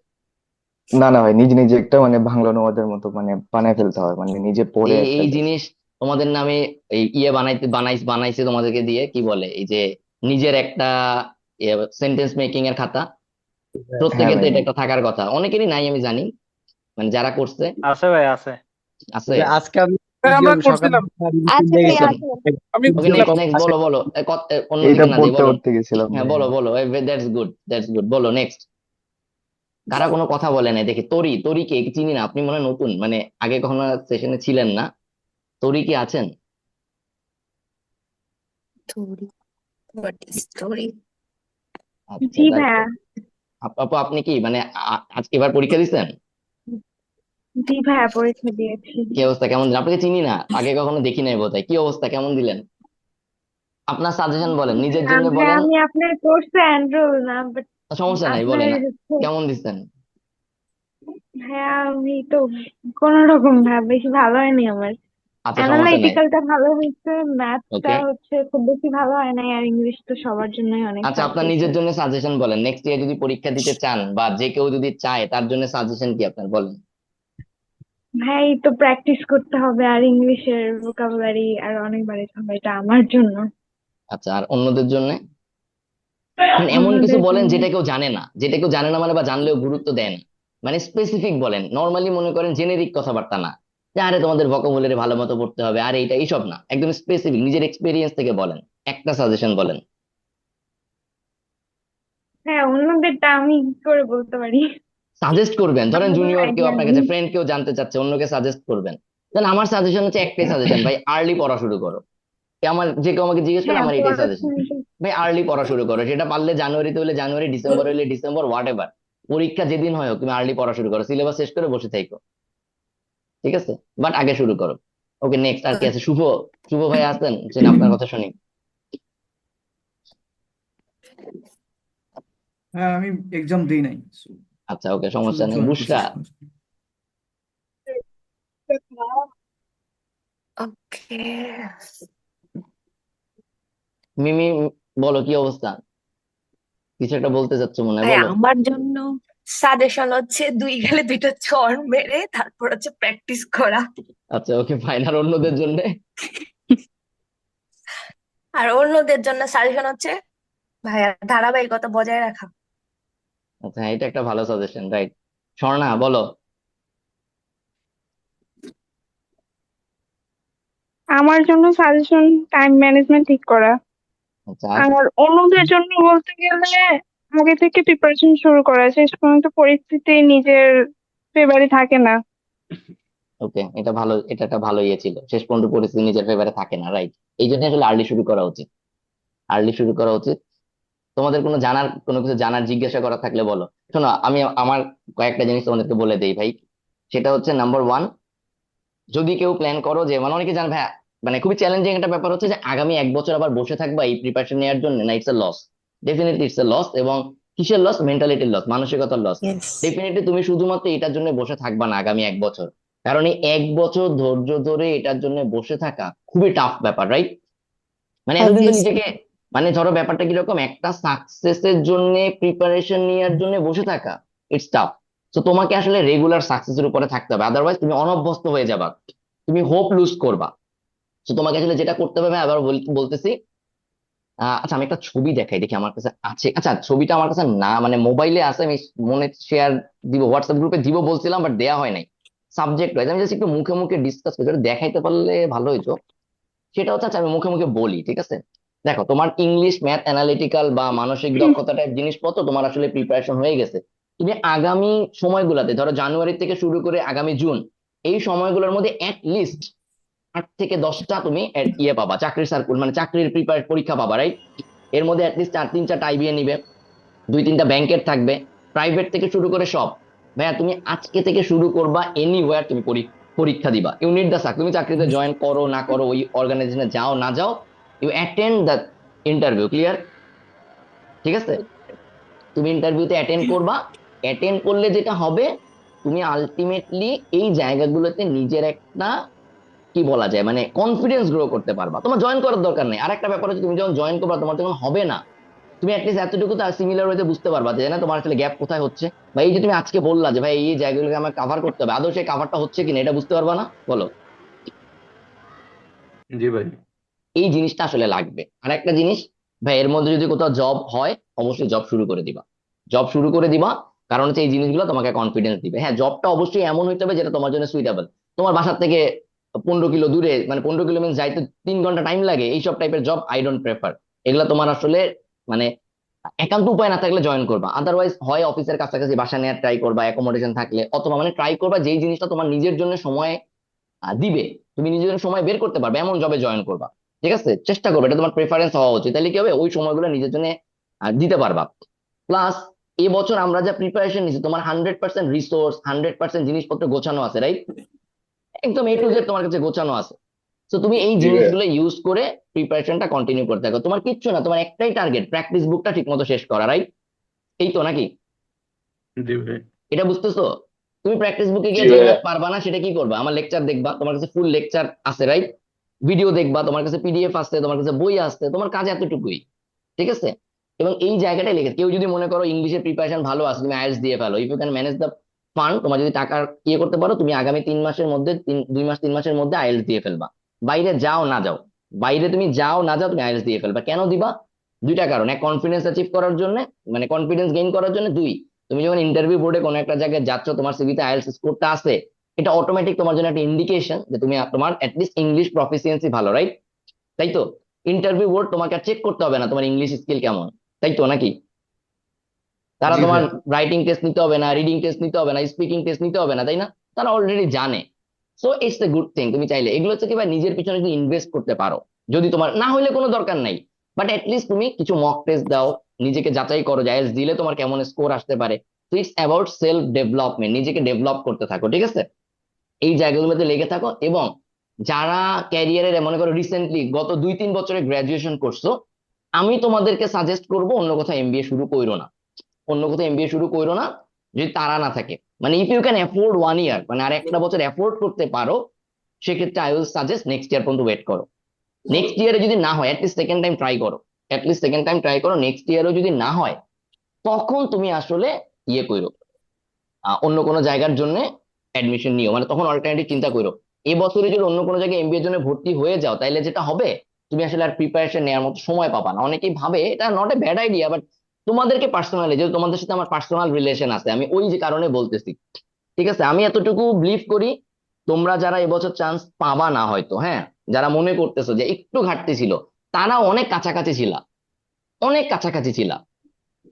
না না ভাই, নিজে নিজে একটা মানে বাংলা অনুবাদের মতো মানে বানায় ফেলতে হবে, মানে নিজে পড়ে এই একটা এই জাস্ট। জিনিস তোমাদের নামে এই ইয়ে বানাইছে তোমাদেরকে দিয়ে, কি বলে, এই যে নিজের একটা সেন্টেন্স মেকিং এর খাতা, হ্যাঁ প্রত্যেকের তো ভাই এটা হ্যাঁ। একটা থাকার কথা, অনেকেরই নাই আমি জানি, মানে যারা করছে আছে ভাই, আছে। আছে। যে আজকে আমি ভাই, আমরা সকালে করছিলাম। আচ্ছা দিয়ে ভাই গেছিলাম। আছে। আমি ওকে করছিলাম। নেক্সট নেক্সট, বলো বলো, এইটা অন্যদিকে না যাই, পড়তে বলো। পড়তে গেছিলাম হ্যাঁ ভাই, বলো হ্যাঁ। বলো, দ্যাটস গুড দ্যাটস গুড, বলো নেক্সট। কারা কোনো কথা বলে নাই দেখি? তরি, তরিকে চিনি না, আপনি মনে হয় নতুন, মানে আগে কখনো সেশনে ছিলেন না। তরি কি আছেন? Story, what is story? আচ্ছা জি যাক, ভাইয়া। আপু আপনি কি মানে আজকে এবার পরীক্ষা দিচ্ছেন? জি ভাইয়া, পরীক্ষা দিয়েছি। কি অবস্থা, কেমন দিলেন? আপনাকে চিনি না, আগে কখনো দেখি নাই বোধহয়। কি অবস্থা, কেমন দিলেন? আপনার সাজেশন বলেন, নিজের জন্য ভাইয়া বলেন। আমি আপনার কোর্সে এনরোল না, বাট সমস্যা নাই, আপনার বলেন কেমন দিচ্ছেন। ভাইয়া আমি তো কোন রকম ভাইয়া, বেশি ভালো হয়নি আমার। আচ্ছা সমস্যা নাই। অ্যানালাইটিক্যালটা ভালো হয়েছে, ম্যাথটা ওকে, হচ্ছে খুব বেশি ভালো হয় নাই, আর ইংলিশ তো সবার জন্যই অনেক আচ্ছা হার্ড আপনার হয়েছে। নিজের জন্য সাজেশন বলেন, নেক্সট ইয়ার যদি পরীক্ষা দিতে চান বা যে কেউ যদি চায় তার জন্য সাজেশন কি আপনার, বলেন। ভাই তো প্র্যাকটিস করতে হবে, আর ইংলিশের ভোকাবুলারি আর অনেক বাড়াইতে হবে, এটা আমার জন্য। আচ্ছা, আর অন্যদের জন্য মানে এমন কিছু অন্যদের বলেন জন্য যেটা কেউ জানে না, যেটা কেউ জানে না মানে, বা জানলেও গুরুত্ব দেন, মানে স্পেসিফিক বলেন। নর্মালি মনে করেন জেনেরিক কথাবার্তা না, যে আরে তোমাদের ভোকাবুলারি ভালো মতো পড়তে হবে আর এইটা এইসব না, একদম স্পেসিফিক নিজের এক্সপিরিয়েন্স থেকে বলেন, একটা সাজেশন বলেন। হ্যাঁ, অন্যদেরটা আমি কি করে বলতে পারি? সাজেস্ট করবেন, ধরেন আমার কোনো জুনিয়র কেউ আইডিয়া আপনার নেই। কাছে, ফ্রেন্ড কেউ জানতে চাচ্ছে, অন্যকে সাজেস্ট করবেন। দেন আমার সাজেশন হচ্ছে একটাই সাজেশন ভাই, আর্লি পড়া শুরু করো। আমার যে কেউ আমাকে জিজ্ঞেস করে হ্যাঁ, আমার এটাই সাজেশন, পড়াশোনা ভাই আর্লি পড়া শুরু করো। সেটা পারলে জানুয়ারিতে হলে জানুয়ারি, ডিসেম্বর হলে ডিসেম্বর, হোয়াট এভার, পরীক্ষা যেদিন হয় হোক, তুমি আর্লি পড়া শুরু করো, সিলেবাস শেষ করে বসে থাকো, ঠিক আছে, বাট আগে শুরু করো। ওকে নেক্সট, আর কি আছে? শুভ, শুভ ভাই আসতেন, আপনার কথা শুনি। হ্যাঁ আমি এক্সাম দিই নাই, আচ্ছা ওকে, শুধু সমস্যা নেই। জয়েন করছি। বুশরা, ওকে। মিমি, বলো কি অবস্থা, কিছু একটা বলতে চাচ্ছ মনে হয়, ভাই বলো। আমার জন্য সাজেশন হচ্ছে 2 গালে 2টা চড় মেরে তারপর হচ্ছে প্র্যাকটিস করা। আচ্ছা ওকে ফাইন, আর অন্যদের জন্য? আর অন্যদের জন্য সাজেশন হচ্ছে ভাইয়া ধারাবাহিকতা বজায় রাখা। আচ্ছা হ্যাঁ, এটা একটা ভালো সাজেশন, রাইট। স্বর্ণা বলো। আমার জন্য সাজেশন টাইম ম্যানেজমেন্ট ঠিক করা। আচ্ছা আর অন্যদের জন্য বলতে গেলে আগে থেকে প্রিপারেশন শুরু করা, শেষ পর্যন্ত পরিস্থিতি নিজের ফেভারে থাকে না। ওকে, এটা ভালো, এটা একটা ভালো ইয়ে ছিল, শেষ পর্যন্ত পরিস্থিতি নিজের ফেভারে থাকে না, রাইট। এই জন্য আসলে আর্লি শুরু করা উচিত, আর্লি শুরু করা উচিত। তোমাদের কোনো কিছু জানার জিজ্ঞাসা করা থাকলে বলো। শোনো, আমি আমার কয়েকটা জিনিস তোমাদেরকে বলে দেই ভাই। সেটা হচ্ছে নাম্বার ওয়ান, যদি কেউ প্ল্যান করো যে, মানে অনেকে জান ভাই, মানে খুবই চ্যালেঞ্জিং একটা ব্যাপার হচ্ছে যে আগামী 1 বছর আবার বসে থাকবা এই প্রিপারেশন নেওয়ার জন্য, না, it's a loss. Definitely it's a loss. এবং কিসের লস? মেন্টালিটির লস, মানসিকতার লস। ইয়েস। ডেফিনেটলি তুমি শুধুমাত্র এটার জন্য বসে থাকবা না আগামী 1 বছর, কারণ এই 1 বছর ধৈর্য ধরে এটার জন্য বসে থাকা খুবই টাফ ব্যাপার, রাইট? মানে এতদিন তো অবভিয়াসলি। নিজেকে, মানে ধরো ব্যাপারটা কিরকম, একটা সাকসেসের জন্য প্রিপারেশন নেওয়ার জন্য বসে থাকা, ইটস টাফ। তো তোমাকে আসলে রেগুলার সাকসেসের উপরে থাকতে হবে, আদারওয়াইজ তুমি অনভ্যস্ত হয়ে যাবা, তুমি হোপ লুজ করবা। তো তোমাকে আসলে যেটা করতে হবে, আবার বলতেছি, আচ্ছা আমি একটা ছবি দেখাই, দেখি আমার কাছে আছে। আচ্ছা ছবিটা আমার কাছে না, মানে মোবাইলে আছে, আমি মনে শেয়ার দিব, হোয়াটসঅ্যাপ গ্রুপে দিব বলছিলাম, বাট দেয়া হয় নাই। সাবজেক্ট ওয়াইজ আমি জাস্ট একটু মুখে মুখে ডিসকাস করি, ওটা দেখাইতে পারলে ভালো হইতো। সেটা হচ্ছে, আচ্ছা আমি মুখে মুখে বলি, ঠিক আছে? দেখো, তোমার ইংলিশ, ম্যাথ, অ্যানালিটিক্যাল বা মানসিক দক্ষতা টাইপ জিনিসপত্র তোমার আসলে প্রিপারেশন হয়ে গেছে। তুমি আগামী সময়গুলোতে, ধরো জানুয়ারি থেকে শুরু করে আগামী জুন, এই সময়গুলোর মধ্যে লিস্ট 8 থেকে 10টা তুমি ইয়ে পাবা, চাকরির সার্কুল, মানে চাকরির পরীক্ষা পাবা, রাইট? এর মধ্যে অ্যাটলিস্ট 4-3টা আইবিএ নিবে, 2-3টা ব্যাংকের থাকবে, প্রাইভেট থেকে শুরু করে সব। ভাইয়া তুমি আজকে থেকে শুরু করবা, এনিওয়্যার তুমি পরীক্ষা দিবা, ইউ নিড দ্য সাক। তুমি চাকরিতে জয়েন করো না করো, ওই অর্গানাইজেশনে যাও না যাও, you attend the interview, clear? ঠিক আছে, তুমি ইন্টারভিউতে অ্যাটেন্ড করবা। অ্যাটেন্ড করলে যেটা হবে, তুমি আলটিমেটলি এই জায়গাগুলোতে নিজের একটা, কি বলা যায়, মানে কনফিডেন্স গ্রো করতে পারবা। তোমার জয়েন করার দরকার নেই। আর একটা ব্যাপার হচ্ছে, তুমি যখন জয়েন করবা তোমার যখন হবে না, তুমি অ্যাটলিস্ট এতটুকু তার সিমিলার ওয়েতে বুঝতে পারবা যে না তোমার আসলে গ্যাপ কোথায় হচ্ছে। বা এই যে তুমি আজকে বললা যে ভাই এই জায়গাগুলোকে আমার কাভার করতে হবে, আদৌ সেই কাভারটা হচ্ছে কিনা এটা বুঝতে পারবা না, বলো? জি ভাই। এই জিনিসটা আসলে লাগবে। আর একটা জিনিস, ভাই এর মধ্যে যদি কোথাও জব হয়, অবশ্যই জব শুরু করে দিবা, জব শুরু করে দিবা। কারণ হচ্ছে এই জিনিসগুলো তোমাকে কনফিডেন্স দিবে। হ্যাঁ, জবটা অবশ্যই এমন হইতে হবে যেটা তোমার জন্য সুইটেবল। তোমার বাসার থেকে 15 কিলো দূরে, মানে 15 কিলো মিনস যাইতে 3 ঘন্টা টাইম লাগে, এইসব টাইপের জব আই ডোন্ট প্রেফার। এগুলো তোমার আসলে, মানে একান্ত উপায় না থাকলে জয়েন করবা, আদারওয়াইজ হয় অফিসের কাছাকাছি বাসা নেওয়ার ট্রাই করবা অ্যাকোমোডেশন থাকলে, অথবা মানে ট্রাই করবা যেই জিনিসটা তোমার নিজের জন্য সময় দিবে, তুমি নিজের জন্য সময় বের করতে পারবে এমন জবে জয়েন করবা। ঠিক আছে, চেষ্টা করবে, এটা তোমার প্রেফারেন্স হওয়া উচিত, তাহলে কি হবে, ওই সময়গুলো নিজের জন্য দিতে পারবা। প্লাস এবছর আমরা যা প্রিপারেশন নিচ্ছি, তোমার 100% রিসোর্স, 100% জিনিসপত্র গোছানো আছে, রাইট? একদম A to Z তোমার কাছে গোছানো আছে। তো তুমি এই জি ভাইয়া। জিনিসগুলো ইউজ করে প্রিপারেশনটা কন্টিনিউ করতে থাকো। তোমার কিচ্ছু না, তোমার একটাই টার্গেট, প্র্যাকটিস বুকটা ঠিক মতো শেষ করা, রাইট? এই তো নাকি? জি ভাই। এটা বুঝতেছো? তুমি প্র্যাকটিস বুকে জি গিয়ে যে ভাইয়া। ম্যাথ পারবা না সেটা কি করবা, আমার লেকচার দেখবা, তোমার কাছে ফুল লেকচার আছে, রাইট? ভিডিও দেখবা, তোমার কাছে পিডিএফ আছে, তোমার কাছে বই আছে, তোমার কাজ এতটুকুই। ঠিক আছে, এবং এই জায়গাটাই লিখে, কেউ যদি মনে করো ইংলিশের প্রিপারেশন ভালো আছে, তুমি আইএলটিএস দিয়ে ফেলো, if you can manage the fund, তোমার যদি টাকার ইয়ে করতে পারো, তুমি আগামী 3 মাসের মধ্যে, 2 মাস 3 মাসের মধ্যে আইএলটিএস দিয়ে ফেলবা। বাইরে যাও না যাও, বাইরে তুমি যাও না যাও, তুমি আইএলটিএস দিয়ে ফেলবা। কেন দিবা? 2টা কারণ, এক কনফিডেন্স অ্যাচিভ করার জন্য, মানে কনফিডেন্স গেইন করার জন্য, 2 তুমি যখন ইন্টারভিউ বোর্ডে কোনো একটা জায়গায় যাচ্ছ, তোমার সিভিতে আইএলটিএস স্কোরটা আছে, এটা অটোমেটিক তোমার জন্য একটা ইন্ডিকেশন যে তুমি, তোমার অ্যাটলিস্ট ইংলিশ প্রফিসিয়েন্সি ভালো, রাইট? তাই তো? ইন্টারভিউ বোর্ড তোমাকে চেক করতে হবে না তোমার ইংলিশ স্কিল কেমন, তাই তো নাকি? তারা জি তোমার ভাই। রাইটিং টেস্ট নিতে হবে না, রিডিং টেস্ট নিতে হবে না, স্পিকিং টেস্ট নিতে হবে না, তাই না? তারা অলরেডি জানে। So it's a good thing. তুমি চাইলে এগুলো হচ্ছে কি ভাই, নিজের পিছনে যদি ইনভেস্ট করতে পারো, যদি তোমার না হইলে কোনো দরকার নাই, বাট লিস্ট তুমি কিছু মক টেস্ট দাও, নিজেকে যাচাই করো, জাইলস দিলে তোমার কেমন স্কোর আসতে পারে। তো ইটস অ্যাবাউট সেলফ ডেভেলপমেন্ট, নিজেকে ডেভেলপ করতে থাকো, ঠিক আছে? এই জায়গাগুলোতে লেগে থাকো। এবং যারা ক্যারিয়ারের মনে করো রিসেন্টলি গত 2-3 বছরে গ্রাজুয়েশন করছো, আমি তোমাদেরকে সাজেস্ট করব অন্য কোথাও এমবিএ শুরু করো না, অন্য কোথাও এমবিএ শুরু করো না, যদি তারা না থাকে। মানে ইফ ইউ ক্যান অ্যাফোর্ড 1 ইয়ার, মানে আর একটা বছর অ্যাফোর্ড করতে পারো, সেক্ষেত্রে I will suggest next year পর্যন্ত ওয়েট করো। নেক্সট ইয়ারে যদি না হয়, অ্যাটলিস্ট সেকেন্ড টাইম ট্রাই করো, অ্যাটলিস্ট সেকেন্ড টাইম ট্রাই করো, নেক্সট ইয়ারও যদি না হয়, তখন তুমি আসলে ইয়ে করো, অন্য কোনো জায়গার জন্য অ্যাডমিশন নিও, মানে তখন অল্টারনেটিভ চিন্তা করো। এবছরে যদি অন্য কোনো জায়গায় এমবিএর জন্য ভর্তি হয়ে যাও, তাইলে যেটা হবে, তুমি আসলে আর প্রিপারেশন নেওয়ার মতো সময় পাবা না। অনেকেই ভাবে এটা not a bad idea, but তোমাদেরকে পার্সোনালি, যেহেতু তোমাদের সাথে আমার পার্সোনাল রিলেশন আছে, আমি ওই যে কারণে বলতেছি। ঠিক আছে, আমি এতটুকু বিলিভ করি, তোমরা যারা এবছর চান্স পাবা না হয়তো, হ্যাঁ, যারা মনে করতেছো যে একটু ঘাটতি ছিল, তারা অনেক কাছাকাছি ছিল, অনেক কাছাকাছি ছিল।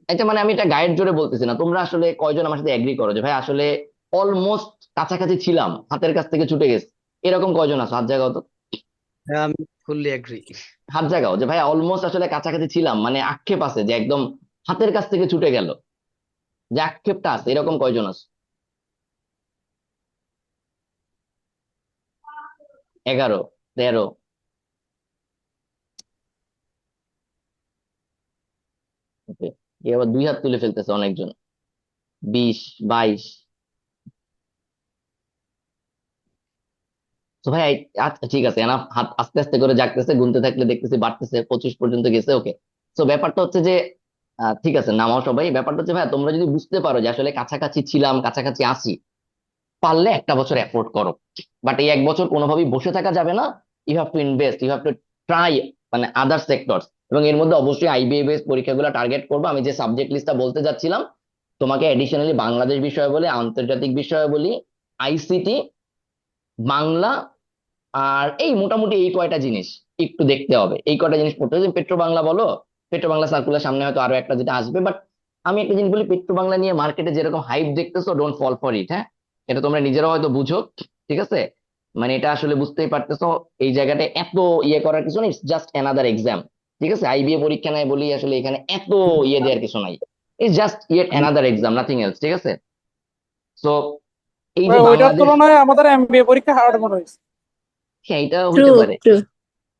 এটা মানে আমি এটা গাইড জোরে বলতেছি না, তোমরা আসলে কয়জন আমার সাথে এগ্রি করো যে ভাই আসলে অলমোস্ট কাছাকাছি ছিলাম, হাতের কাছ থেকে ছুটে গেছে? এরকম কয়জন আছো? হাত জায়গাও তো, হ্যাঁ, আমি ফুললি এগ্রি। হাত জায়গাও যে ভাই অলমোস্ট আসলে কাছাকাছি ছিলাম, মানে আক্ষেপ আছে যে একদম হাতের কাছ থেকে ছুটে গেল, যে আক্ষেপটা আছে, এরকম কয়জন আছো? 11, 13? এ আবার 2 হাত তুলে ফেলতেছে অনেকজন। 20, 22। তো ভাই আচ্ছা ঠিক আছে, এনাফ, হাত আস্তে আস্তে করে জাগতেছে, গুনতে থাকলে দেখতেছি বাড়তেছে, 25 পর্যন্ত গেছে। ওকে, তো ব্যাপারটা হচ্ছে যে ঠিক আছে, নামাও সবাই। ব্যাপারটা হচ্ছে ভাই, তোমরা যদি বুঝতে পারো যে আসলে কাছাকাছি ছিলাম, কাছাকাছি আসি, পারলে একটা বছর এফোর্ট করো। বাট এই 1 বছর কোনোভাবেই বসে থাকা যাবে না। You have to invest, you have to try, মানে আদার সেক্টরস। এবং এর মধ্যে অবশ্যই আইবিএ বেস পরীক্ষাগুলো টার্গেট করবো। আমি যে সাবজেক্ট লিস্টটা বলতে যাচ্ছিলাম, তোমাকে এডিশনালি বাংলাদেশ বিষয় বলি, আন্তর্জাতিক বিষয় বলি, আইসিটি, বাংলা, আর এই মোটামুটি এই কয়টা জিনিস একটু দেখতে হবে। এই কয়টা জিনিস পড়তে হবে। পেট্রো বাংলা বলো, পেট্রো বাংলা সার্কুলার সামনে হয়তো আরো একটা যেটা আসবে। বাট আমি একটা জিনিস বলি, পেট্রো বাংলা নিয়ে মার্কেটে যেরকম হাইপ দেখতেছো, ডোন্ট ফল ফর ইট। হ্যাঁ, এটা তোমরা নিজেরাও হয়তো বুঝো, ঠিক আছে? মানে এটা আসলে বুঝতেই পারতেছো, এই জায়গাটা এত ইয়ে করার কিছু নেই, জাস্ট অ্যানাদার এক্সাম। ঠিক আছে, আইবিএ পরীক্ষা নাই বলি আসলে এখানে এত ইয়ে দেওয়ার কিছু নাই। It's just yet another exam, nothing else. ঠিক আছে, সো এই যে ভাই ওইটার বাংলাদেশ, তুলনায় আমাদের এমবিএ পরীক্ষা হার্ড মনে হয়েছে। হ্যাঁ এটা ট্রু, হইতে পারে। ট্রু,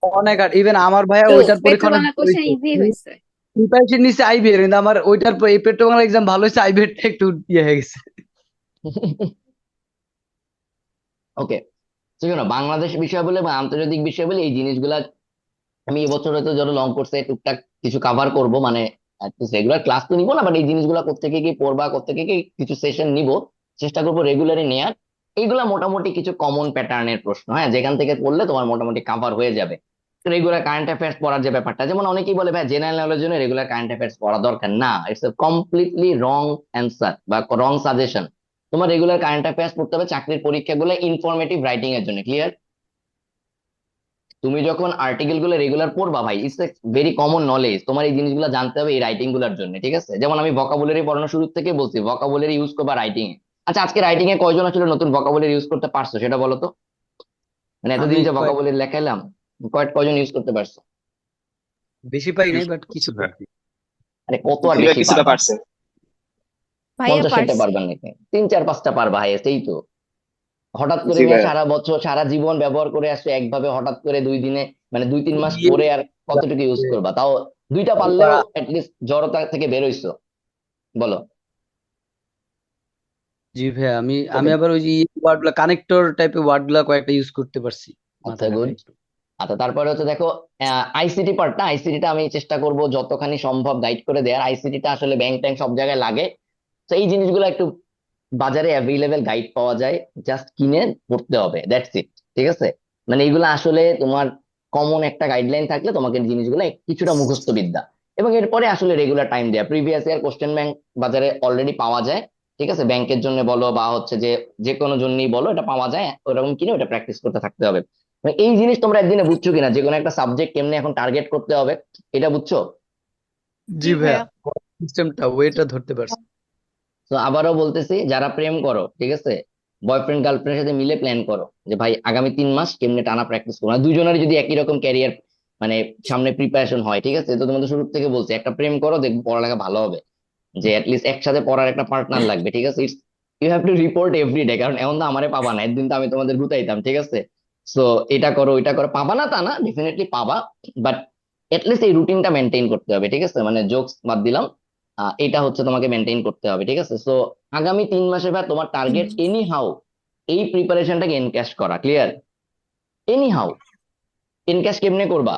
অনেক। আর ইভেন আমার ভাইয়া ট্রু। ওইটার পেট্রো পরীক্ষা অনেক বাংলা ভালো কোশ্চেন হয়েছে। ইজি হয়েছে। প্রিপারেশন নিচ্ছে আইবিএর, কিন্তু আমার ওইটার এই পেট্রো বাংলা এক্সাম ভালো হয়েছে, আইবিএর একটু ইয়ে হয়ে গেছে। ওকে, তো শোনো, বাংলাদেশ বিষয় বলে বা আন্তর্জাতিক বিষয় বলে এই জিনিসগুলা আমি এবছর হয়তো ধরো লং কোর্সে টুকটাক কিছু কাভার করব, মানে রেগুলার ক্লাস তো নিবো না, বাট এই জিনিসগুলা কোত্থেকে কি পড়বা, কোত্থেকে কি কিছু সেশন নিব, চেষ্টা করবো রেগুলারই নেয়ার। এইগুলা মোটামুটি কিছু কমন প্যাটার্নের প্রশ্ন, হ্যাঁ, যেখান থেকে পড়লে তোমার মোটামুটি কাভার হয়ে যাবে। রেগুলার কারেন্ট অ্যাফেয়ার্স পড়ার যে ব্যাপারটা, যেমন অনেকেই বলে ভাই জেনারেল নলেজের জন্য রেগুলার কারেন্ট অ্যাফেয়ার্স পড়া দরকার না, it's A completely wrong answer বা রং সাজেশন। তোমার রেগুলার কারেন্ট অ্যাফেয়ার্স পড়তে হবে চাকরির পরীক্ষাগুলো ইনফরমেটিভ রাইটিং এর জন্য। ক্লিয়ার? তুমি যখন আর্টিকেল গুলো রেগুলার পড়বা ভাই, it's a very common knowledge, তোমার এই জিনিসগুলো জানতে হবে এই রাইটিং গুলোর জন্য। ঠিক আছে, যেমন আমি ভোকাবুলারি পড়ানো শুরু থেকে বলছি, ভোকাবুলারি ইউজ করবা রাইটিং এ। আচ্ছা, আজকে রাইটিং এ কয়জন আসলে নতুন ভোকাবুলারি ইউজ করতে পারছো সেটা বলো তো। মানে আমি এতদিন যে ভোকাবুলারি লেখাইলাম, কয়জন ইউজ করতে পারছো? বেশি পাই নাই, ইউজ বাট কিছু করতেছি ভাই। আরে কত আর জি ভাই, বেশি কিছুটা পারবা? পারছে। ভাইয়া 50-60টা পারছি। পারবা নাকি? 3, 4, 5টা পারবা হাইয়েস্ট, এই তো। হঠাৎ করে জি নিয়ে ভাইয়া। সারা বছর সারা জীবন ব্যবহার করে আসছো একভাবে, হঠাৎ করে 2 দিনে, মানে 2-3 মাস পরে আর কতটুকু ইউজ করবা? তাও 2টা পারলেও অ্যাটলিস্ট জড়তা থেকে বেরোইছো। বলো। জি ভাইয়া, আমি ওকে, আবার ওই যে ওয়ার্ড গুলা, কানেক্টর টাইপের ওয়ার্ড গুলা কয়েকটা ইউজ করতে পারছি আচ্ছা মাথায় গুড। রাখাই। আচ্ছা, তারপরে হচ্ছে দেখো, আইসিটি পার্টটা, আইসিটিটা আমি চেষ্টা করব যতখানি সম্ভব গাইড করে দেওয়ার। আইসিটিটা আসলে ব্যাংক ট্যাঙ্ক সব জায়গায় লাগে, তো এই জিনিসগুলো একটু বাজারে অ্যাভেলেবেল গাইড পাওয়া যায়, জাস্ট কিনে পড়তে হবে, দ্যাটস ইট। ঠিক আছে, মানে এইগুলো আসলে তোমার কমন একটা গাইডলাইন থাকলে তোমাকে এই জিনিসগুলো কিছুটা মুখস্থ বিদ্যা। এবং এরপরে আসলে রেগুলার টাইম দেয়া, প্রিভিয়াস ইয়ার কোশ্চেন ব্যাংক বাজারে অলরেডি পাওয়া যায়। ঠিক আছে, ব্যাংকের জন্য বলো বা হচ্ছে যে যে কোনো জন্যই বলো, এটা পাওয়া যায়, ওরকম কিনে ওটা প্র্যাকটিস করতে থাকতে হবে। মানে এই জিনিস তোমরা একদিনে বুঝছো কিনা, যে কোনো একটা সাবজেক্ট কেমনে এখন টার্গেট করতে হবে, এটা বুঝছো? জি জি ভাইয়া, ভাইয়া। সিস্টেমটা ওয়েটা ধরতে পারছি। তো আবারও বলতেছি, যারা প্রেম করো, ঠিক আছে, বয়ফ্রেন্ড গার্লফ্রেন্ডের সাথে মিলে প্ল্যান করো যে ভাই আগামী 3 মাস কেমনে টানা প্র্যাকটিস করো। দুজনের যদি একই রকম ক্যারিয়ার, মানে সামনে প্রিপারেশন হয়, ঠিক আছে, তো তোমাদের শুরু থেকে বলছি একটা প্রেম করো, দেখবো পড়ালেখা ভালো হবে। যে অ্যাটলিস্ট একসাথে পড়ার একটা পার্টনার লাগবে। ঠিক আছে, you have to report everyday, কারণ এমন তো আমারে পাবা না, একদিন তো আমি তোমাদের গুতাইতাম। ঠিক আছে, সো এটা করো ওইটা করো, পাবা না তা না, ডেফিনেটলি পাবা, বাট এটলিস্ট এই রুটিনটা মেনটেন করতে হবে। ঠিক আছে, মানে জোকস বাদ দিলাম, এটা হচ্ছে তোমাকে মেনটেন করতে হবে। ঠিক আছে, সো আগামী 3 মাসের ভাই তোমার টার্গেট এনি হাউ এই প্রিপারেশনটাকে এনক্যাশ করা। ক্লিয়ার? এনি হাউ এনক্যাশ কেমনে করবা,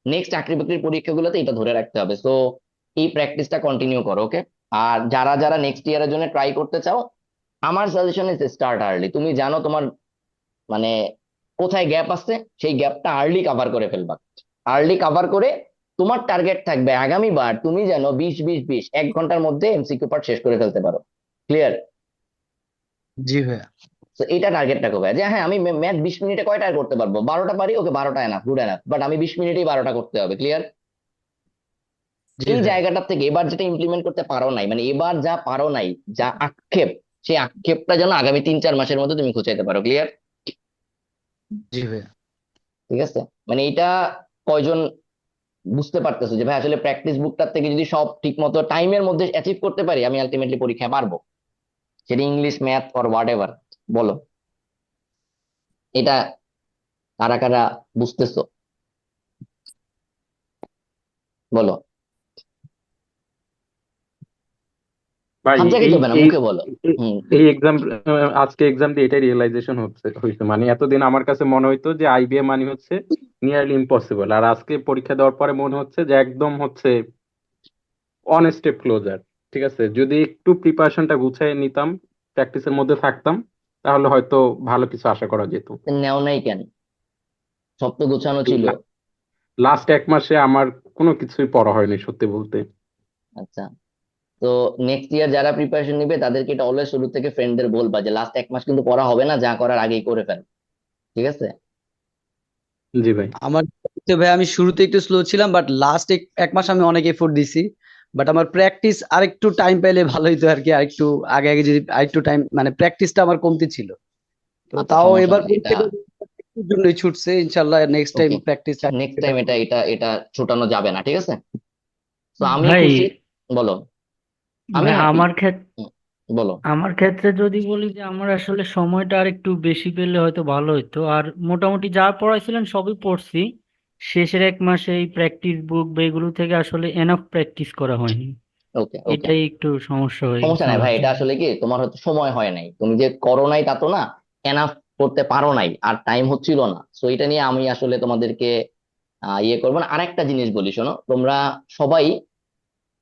নেক্সট চাকরি বাকরির পরীক্ষাগুলোতে এটা ধরে রাখতে হবে। সো এই প্র্যাকটিসটা কন্টিনিউ করো। ওকে, আর যারা যারা নেক্সট ইয়ারের জন্য ট্রাই করতে চাও, আমার সাজেশন ইজ স্টার্ট আর্লি। তুমি জানো তোমার মানে কোথায় গ্যাপ আছে, সেই গ্যাপটা আর্লি কভার করে ফেলবা। আর্লি কভার করে তোমার টার্গেট থাকবে আগামীবার তুমি যেন 20-20-20 1 ঘন্টার মধ্যে এমসিকিউ পার্ট শেষ করে ফেলতে পারো। ক্লিয়ার? জি ভাইয়া। তো এটা টার্গেট রাখো ভাই, যে হ্যাঁ আমি ম্যাথ 20 মিনিটে কয়টা করতে পারবো, 12টা পারি, ওকে 12টা এনাফ, গুড এনাফ, বাট আমি 20 মিনিটেই 12টা করতে হবে। ক্লিয়ার? জি এই ভাইয়া। জায়গাটা থেকে এবার যেটা ইমপ্লিমেন্ট করতে পারো নাই, মানে এবার যা পারো নাই, যা আক্ষেপ, সেই আক্ষেপটা যেন আগামী 3-4 মাসের মধ্যে তুমি খুঁজাইতে পারো। ক্লিয়ার? জি ভাইয়া। ঠিক আছে, মানে এটা কয়জন বুঝতে পারতেছো যে ভাই আসলে প্র্যাকটিস বুকটার থেকে যদি সব ঠিক মতো টাইমের মধ্যে অ্যাচিভ করতে পারি, আমি আলটিমেটলি পরীক্ষায় পারবো, সেটা English, math or what ever. বলো, এটা কারা কারা বুঝতেছো? বলো। ভাই হাত জায়গায় এই চলবে না, এই মুখে বলো। এই হুম। এই এক্সাম আজকে এক্সাম দিয়ে এটাই রিয়েলাইজেশন হয়েছে মানে এতদিন আমার কাছে মনে হইতো যে আইবিএম মানে হচ্ছে নিয়ারলি ইম্পসিবল, আর আজকে পরীক্ষা দেওয়ার পরে মনে হচ্ছে যে একদম হচ্ছে অন স্টেপ ক্লোজার। ঠিক আছে, যদি একটু প্রিপারেশনটা গুছিয়ে নিতাম, প্র্যাকটিসের মধ্যে থাকতাম, তাহলে হয়তো ভালো কিছু আশা করা যেত। নেও নাই কেন? সব তো গোছানো ছিল। লাস্ট 1 মাসে আমার কোনো কিছুই পড়া হয়নি সত্যি বলতে। আচ্ছা, তো নেক্সট ইয়ার যারা প্রিপারেশন নিবে তাদেরকে এটা অলওয়েজ শুরু থেকে ফ্রেন্ডদের বলবা যে লাস্ট 1 মাস কিন্তু পড়া হবে না, যা করার আগেই করে ফেল, ঠিক আছে? জি ভাই। আমার তো ভাই আমি শুরুতে একটু স্লো ছিলাম, বাট লাস্ট 1 মাস আমি অনেক এফোর্ট দিছি। বাট আমার প্র্যাকটিস আরেকটু টাইম পেলে ভালো হতো আর কি, আরেকটু আগে আগে যদি আরেকটু টাইম, মানে প্র্যাকটিসটা আমার কমতি ছিল। তো আচ্ছা, তাও সমস্যা এবার নাই এটা। পরীক্ষার জন্যই ছুটছে, ইনশাল্লাহ next time okay, practice next time এটা এটা এটা ছোটানো যাবে না, ঠিক আছে? তো আমি ভাই খুশি। বলো। আমি ভাই হ্যাপি। আমার ক্ষেত্রে বলো। আমার ক্ষেত্রে যদি বলি যে আমার আসলে সময়টা আর একটু বেশি পেলে হয়তো ভালো হতো। আর মোটামুটি যা পড়াইছিলেন সবই পড়ছি। শেষের 1 মাসে এই প্র্যাকটিস বুক বা এগুলো থেকে আসলে এনাফ প্র্যাকটিস করা হয়নি। ওকে ওকে, এটাই একটু সমস্যা হয়ে সমস্যা গেছে নাই আমার ভাই, এটা জন্য। আসলে কি তোমার হয়তো সময় হয় নাই, তুমি যে করো নাই তা তো না, এনাফ করতে পারো নাই আর টাইম হচ্ছিল না। সো এটা নিয়ে আমি আসলে তোমাদেরকে ইয়ে করবো না। আরেকটা জিনিস বলি, শোনো, তোমরা সবাই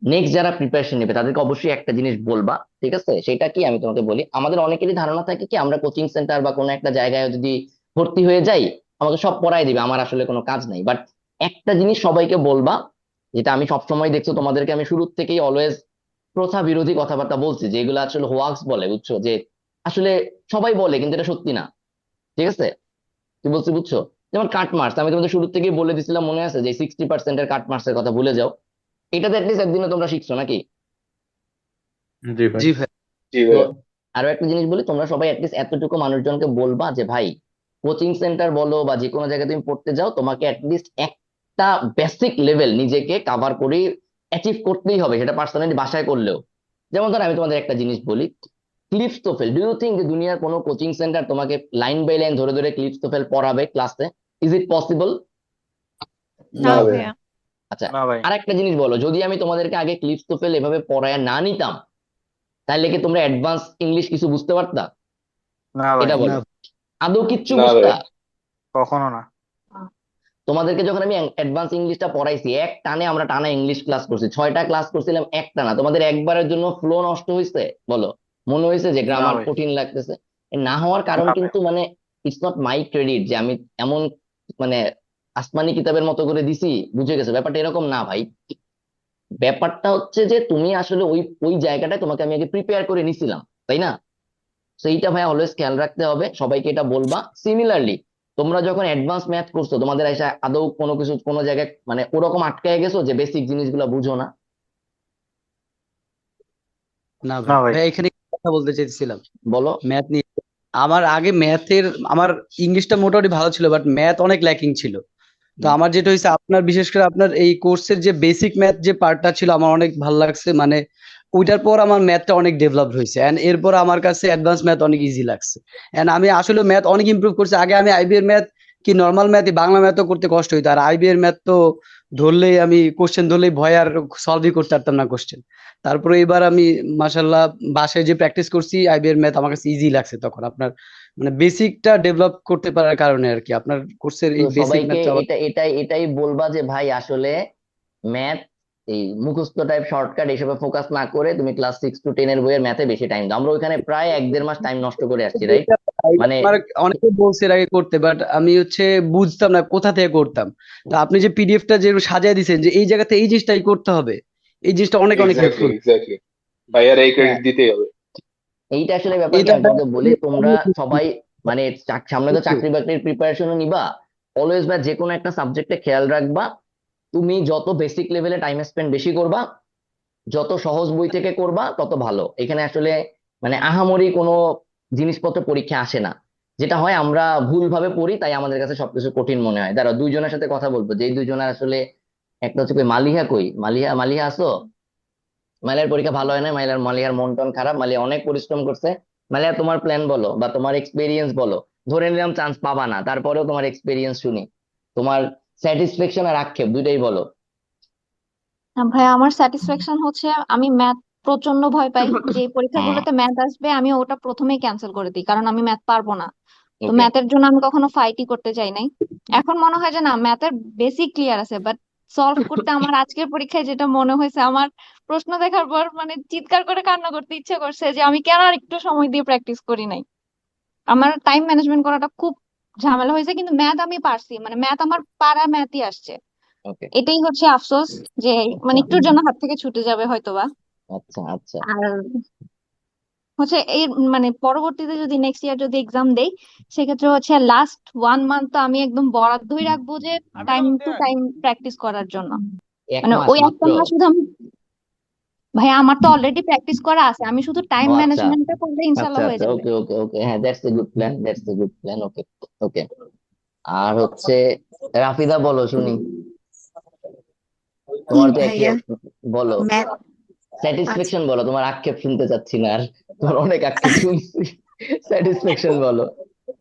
নেক্সট যারা প্রিপারেশন নেবে তাদেরকে অবশ্যই একটা জিনিস বলবা, ঠিক আছে? সেটা কি আমি তোমাকে বলি, আমাদের অনেকেরই ধারণা থাকে কি আমরা কোচিং সেন্টার বা কোনো একটা জায়গায় যদি ভর্তি হয়ে যাই আমাকে সব পড়াই দিবে, আমার আসলে কোনো কাজ নাই। বাট একটা জিনিস সবাইকে বলবা, যেটা আমি সবসময় দেখছো তোমাদেরকে আমি শুরু থেকেই অলওয়েজ প্রথা বিরোধী কথাবার্তা বলছি, যেগুলো আসলে হোয়াক্স বলে, বুঝছো? যে আসলে সবাই বলে কিন্তু এটা সত্যি না, ঠিক আছে? কি বলছি বুঝছো? যেমন কাট মার্কস, আমি তোমাদের শুরু থেকেই বলে দিছিলাম, মনে আছে? যে 60%-এর কাট মার্কসের কথা ভুলে যাও। এটা তো অ্যাটলিস্ট একদিনে তোমরা শিখছো নাকি? জি ভাই। জি ভাই। জি তো ভাই। আরো একটা জিনিস বলি, তোমরা সবাই অ্যাটলিস্ট এতটুকু মানুষজনকে বলবা যে ভাই, কোচিং সেন্টার বলো বা যে কোনো জায়গায় তুমি পড়তে যাও, তোমাকে অ্যাটলিস্ট একটা বেসিক লেভেল নিজেকে কাভার করে অ্যাচিভ করতেই হবে, সেটা পার্সোনালি বাসায় করলেও। যেমন ধর আমি তোমাদের একটা জিনিস বলি, ক্লিপটোফেল, ডু ইউ থিঙ্ক যে দুনিয়ার কোনো কোচিং সেন্টার তোমাকে লাইন বাই লাইন ধরে ধরে ক্লিপটোফেল পড়াবে ক্লাসে? Is it possible? না না ভাই। ভাইয়া। আচ্ছা, না ভাই। আরেকটা জিনিস বলো, যদি আমি তোমাদেরকে আগে ক্লিপটোফেল এভাবে পড়ায় না নিতাম, তাহলে কি তোমরা অ্যাডভান্স ইংলিশ কিছু বুঝতে পারতা? না ভাই। এটা না বলো, আদৌ কিচ্ছু না বুঝতা? ভাই। কখনো না। তোমাদেরকে যখন আমি অ্যাডভান্স ইংলিশটা পড়াইছি, এক টানে আমরা টানা ইংলিশ ক্লাস করছি, 6টা ক্লাস করছিলাম এক টানা, তোমাদের একবারের জন্য ফ্লো নষ্ট হয়েছে? বলো, মনে হয়েছে যে না গ্রামার ভাই। কঠিন লাগতেছে? এ না হওয়ার কারণ না ভাই। কিন্তু মানে ইটস নট মাই ক্রেডিট যে আমি এমন মানে আসমানি কিতাবের মতো করে দিছি বুঝে গেছে, ব্যাপারটা এরকম না ভাই। ব্যাপারটা হচ্ছে যে তুমি আসলে ওই ওই জায়গাটায় তোমাকে আমি আগে প্রিপেয়ার করে নিছিলাম, তাই না? তো এইটা ভাই অলওয়েজ খেয়াল রাখতে হবে, সবাইকে এটা বলবা। সিমিলারলি তোমরা যখন অ্যাডভান্স ম্যাথ করছো, তোমাদের এসে আদৌ কোনো কিছু কোনো জায়গায় মানে ওরকম আটকায় গেছো যে বেসিক জিনিসগুলো বুঝো না? না না ভাই, ভাই। ভাই এখানে একটা কথা বলতে চাইছিলাম বলো। ম্যাথ নিয়ে। আমার আগে ম্যাথের, আমার ইংলিশটা মোটামুটি ভালো ছিল, বাট ম্যাথ অনেক ল্যাকিং ছিল। তো আমার যেটা হয়েছে, আপনার বিশেষ করে আপনার এই কোর্সের যে বেসিক ম্যাথ যে পার্টটা ছিল আমার অনেক ভালো লাগছে, মানে ওইটার পর আমার ম্যাথটা অনেক ডেভেলপ হয়েছে, এন্ড এরপর আমার কাছে অ্যাডভান্স ম্যাথ অনেক ইজি লাগছে। এন্ড আমি আসলে ম্যাথ অনেক ইমপ্রুভ করছি। আগে আমি আইবি এর ম্যাথ কি নর্মাল ম্যাথই, বাংলা ম্যাথও করতে কষ্ট হইতো, আর আইবি এর ম্যাথ তো ধরলেই আমি কোশ্চেন ধরলেই ভয় আর সলভই করতে পারতাম না কোশ্চেন। তারপরে এবার আমি মাশাল্লাহ বাসায় যে প্র্যাকটিস করছি, আইবি এর ম্যাথ আমার কাছে ইজি লাগছে তখন। আপনার মানে বেসিকটা ডেভেলপ করতে পারার কারণে আর কি, আপনার কোর্সের তো এই বেসিক সবাইকে ম্যাথটা এটাই বলবা যে ভাই আসলে ম্যাথ এই মুখস্থ টাইপ শর্টকাট এসবে ফোকাস না করে তুমি ক্লাস 6 to 10 এর বইয়ের ম্যাথে বেশি টাইম দাও। আমরা ওইখানে প্রায় 1-1.5 মাস টাইম নষ্ট করে আসছি, রাইট? মানে আমার অনেকে বলছে এর আগে করতে, বাট আমি বুঝতাম না কোথা থেকে করতাম। তো আপনি যে পিডিএফটা যে সাজিয়ে দিয়েছেন যে এই জায়গাতে এই জিনিসটাই করতে হবে, এই জিনিসটা অনেক অনেক এক্স্যাক্টলি হেল্পফুল। এক্স্যাক্টলি। ভাইয়ার এই হ্যাঁ, ক্রেডিট দিতেই হবে। এইটা আসলে ব্যাপার কি, এটা আমি তোমাকে বলি, তোমরা সবাই মানে সামনে তো চাকরি বাকরির প্রিপারেশনও নিবা, অলওয়েজ বা যে কোনো একটা সাবজেক্টে খেয়াল রাখবা, তুমি যত বেসিক লেভেলে টাইম স্পেন্ড বেশি করবা, যত সহজ বই থেকে করবা তত ভালো। এখানে আসলে মানে আহামরি কোনো জিনিসপত্র পরীক্ষা আসে না। যেটা হয় আমরা ভুলভাবে পড়ি, তাই আমাদের কাছে সবকিছু কঠিন মনে হয়। দাঁড়াও, দুইজনের সাথে কথা বলবো, যেই দুইজনের আসলে একটা হচ্ছে কই, মালিহা কই, মালিহা, মালিহা আসো? মালিয়ার পরীক্ষা ভালো হয় না, মালিয়ার মন টন খারাপ, মালিয়া অনেক পরিশ্রম করছে। মালিয়া, তোমার প্ল্যান বলো বা তোমার এক্সপিরিয়েন্স বলো। ধরে নিলাম চান্স পাবা না, তারপরেও তোমার এক্সপিরিয়েন্স শুনি, তোমার স্যাটিসফ্যাকশন আর আক্ষেপ দুইটাই বলো। ভাই আমার স্যাটিসফ্যাকশন হচ্ছে আমি ম্যাথ প্রচন্ড ভয় পাই যে এই হ্যাঁ, পরীক্ষাগুলোতে ম্যাথ আসবে, আমি ওটা প্রথমেই ক্যান্সেল করে দিই, কারণ আমি ম্যাথ পারবো না। তো ওকে। ম্যাথের জন্য আমি কখনো ফাইটই করতে চাই নাই। এখন মনে হয় যে না, ম্যাথের বেসিক ক্লিয়ার আছে, বাট সলভ করতে আমার আজকের পরীক্ষায় যেটা মনে হয়েছে, আমার প্রশ্ন দেখার পর মানে চিৎকার করে কান্না করতে ইচ্ছে করছে যে আমি কেন আর একটু সময় দিয়ে প্র্যাকটিস করি নাই। আমার টাইম ম্যানেজমেন্ট করাটা খুব ঝামেলা হয়েছে, কিন্তু ম্যাথ আমি পারছি, মানে ম্যাথ আমার পারা ম্যাথই আসছে। ওকে। এটাই হচ্ছে আফসোস, যে মানে একটুর জন্য হাত থেকে ছুটে যাবে হয়তোবা। আচ্ছা আচ্ছা। আর হচ্ছে এই মানে পরবর্তীতে যদি নেক্সট ইয়ার যদি এক্সাম দেই, সেক্ষেত্রে হচ্ছে লাস্ট 1 মান্থ তো আমি একদম বরাদ্দই রাখবো যে টাইম টু টাইম প্র্যাকটিস করার জন্য। এক মানে মাস ওই একটা মাত্র? মাস শুধু আমি, ভাই আমার তো অলরেডি প্র্যাকটিস করা আছে, আমি শুধু টাইম ও আচ্ছা ম্যানেজমেন্টটা করলে আচ্ছা ইনশাল্লাহ হয়ে আচ্ছা, যাবে। ওকে ওকে ওকে, হ্যাঁ, that's a good plan, that's a good plan. Okay okay. আর হচ্ছে রাফিদা, বলো শুনি, তোমার তো একই ভাইয়া বলো, ম্যাথ স্যাটিসফ্যাকশন বলো, তোমার আক্ষেপ শুনতে চাচ্ছি না আর, তোমার অনেক আক্ষেপ শুনছি, স্যাটিসফ্যাকশন বলো।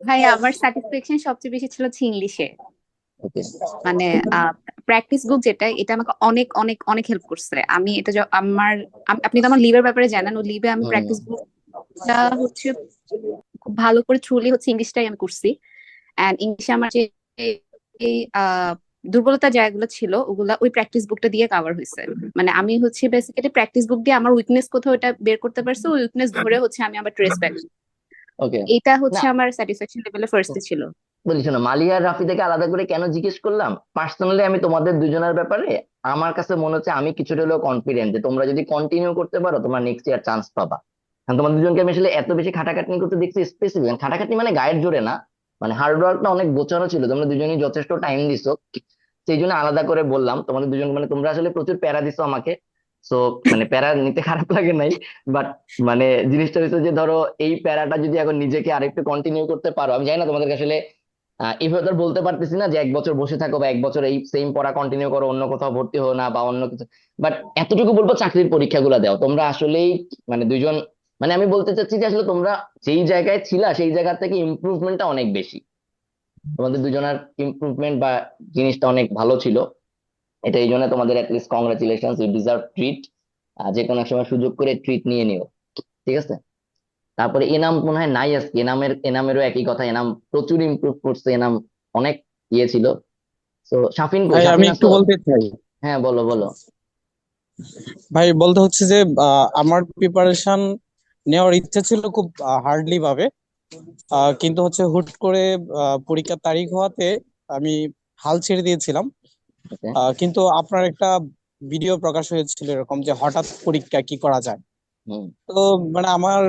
ভাইয়া আমার স্যাটিসফ্যাকশন সবচেয়ে বেশি ছিল হচ্ছে ইংলিশে। ওকে। মানে প্র্যাকটিস বুক যেটা, এটা আমাকে অনেক অনেক অনেক হেল্প করছে। আমি এটা আমার আপনি তো আমার লিভের ব্যাপারে জানেন, ও লিভে আমি হুম। প্র্যাকটিস বুকটা হচ্ছে খুব ভালো করে থ্রুলি হচ্ছে ইংলিশটাই আমি করছি। এন্ড ইংলিশে আমার যে এই দুর্বলতা জায়গাগুলো ছিল, ওগুলা ওই প্র্যাকটিস বুকটা দিয়ে কভার হয়েছে। মানে আমি হচ্ছে বেসিক্যালি প্র্যাকটিস বুক দিয়ে আমার উইকনেস কোথাও এটা বের করতে পারছি, ওই উইকনেস ধরে হচ্ছে আমি আমার ট্রেস ব্যাক। ওকে। এটা না, হচ্ছে আমার স্যাটিসফ্যাকশন লেভেলে ফার্স্টে ছিল। বলি শোনো, মালিয়া আর রাফিদাকে আলাদা করে কেন জিজ্ঞেস করলাম, পার্সোনালি আমি তোমাদের দুজনের ব্যাপারে আমার কাছে মনে হচ্ছে আমি কিছুটা হলেও কনফিডেন্ট যে তোমরা যদি কন্টিনিউ করতে পারো তোমরা নেক্সট ইয়ার চান্স পাবা। কারণ তোমাদের দুজনকে আমি আসলে এত বেশি খাটাখাটনি করতে দেখছি, স্পেসিফিক খাটাখাটনি মানে গায়ের জোরে না, মানে হার্ড ওয়ার্কটা অনেক গোছানো ছিল, তোমরা দুজনেই যথেষ্ট টাইম দিছো। সেই জন্য আলাদা করে বললাম তোমাদের দুজন, মানে তোমরা আসলে প্রচুর প্যারা দিছো আমাকে। সো মানে প্যারা নিতে খারাপ লাগে নাই, বাট মানে জিনিসটা হচ্ছে যে ধরো এই প্যারাটা যদি এখন নিজেকে আরেকটু কন্টিনিউ করতে পারো, আমি জানি না তোমাদেরকে আসলে এইভাবে তো আর বলতে পারতেছি না যে 1 বছর বসে থাকো বা 1 বছর এই সেম পড়া কন্টিনিউ করো, অন্য কোথাও ভর্তি হো না বা অন্য কিছু, বাট এতটুকু বলবো চাকরির পরীক্ষাগুলো দাও তোমরা আসলেই, মানে দুইজন, মানে আমি বলতে চাচ্ছি যে আসলে তোমরা যেই জায়গায় ছিলা সেই জায়গা থেকে ইমপ্রুভমেন্টটা অনেক বেশি, তোমাদের দুজনের ইমপ্রুভমেন্ট বা জিনিসটা অনেক ভালো ছিল। এটা এই জন্য তোমাদের at least congratulation, you deserve treat. যে কোনো এক সময় সুযোগ করে ট্রিট নিয়ে নিও, ঠিক আছে? তারপরে এনাম মনে হয় নাই আজকে, এনামেরও একই কথা, এনাম প্রচুর ইমপ্রুভ করছে, এনাম অনেক ইয়ে ছিল। তো শাফিন কই, ভাই আমি শাফিন একটু আছো? বলতে চাই। হ্যাঁ বলো বলো। ভাই বলতে হচ্ছে যে আমার প্রিপারেশন নেওয়ার ইচ্ছা ছিল খুব হার্ডলি ভাবে, কিন্তু হচ্ছে হুট করে পরীক্ষার তারিখ হওয়াতে আমি হাল ছেড়ে দিয়েছিলাম। ওকে। কিন্তু আপনার একটা ভিডিও প্রকাশ হয়েছিল এরকম যে হঠাৎ পরীক্ষা কি করা যায়। হুম। তো মানে আমার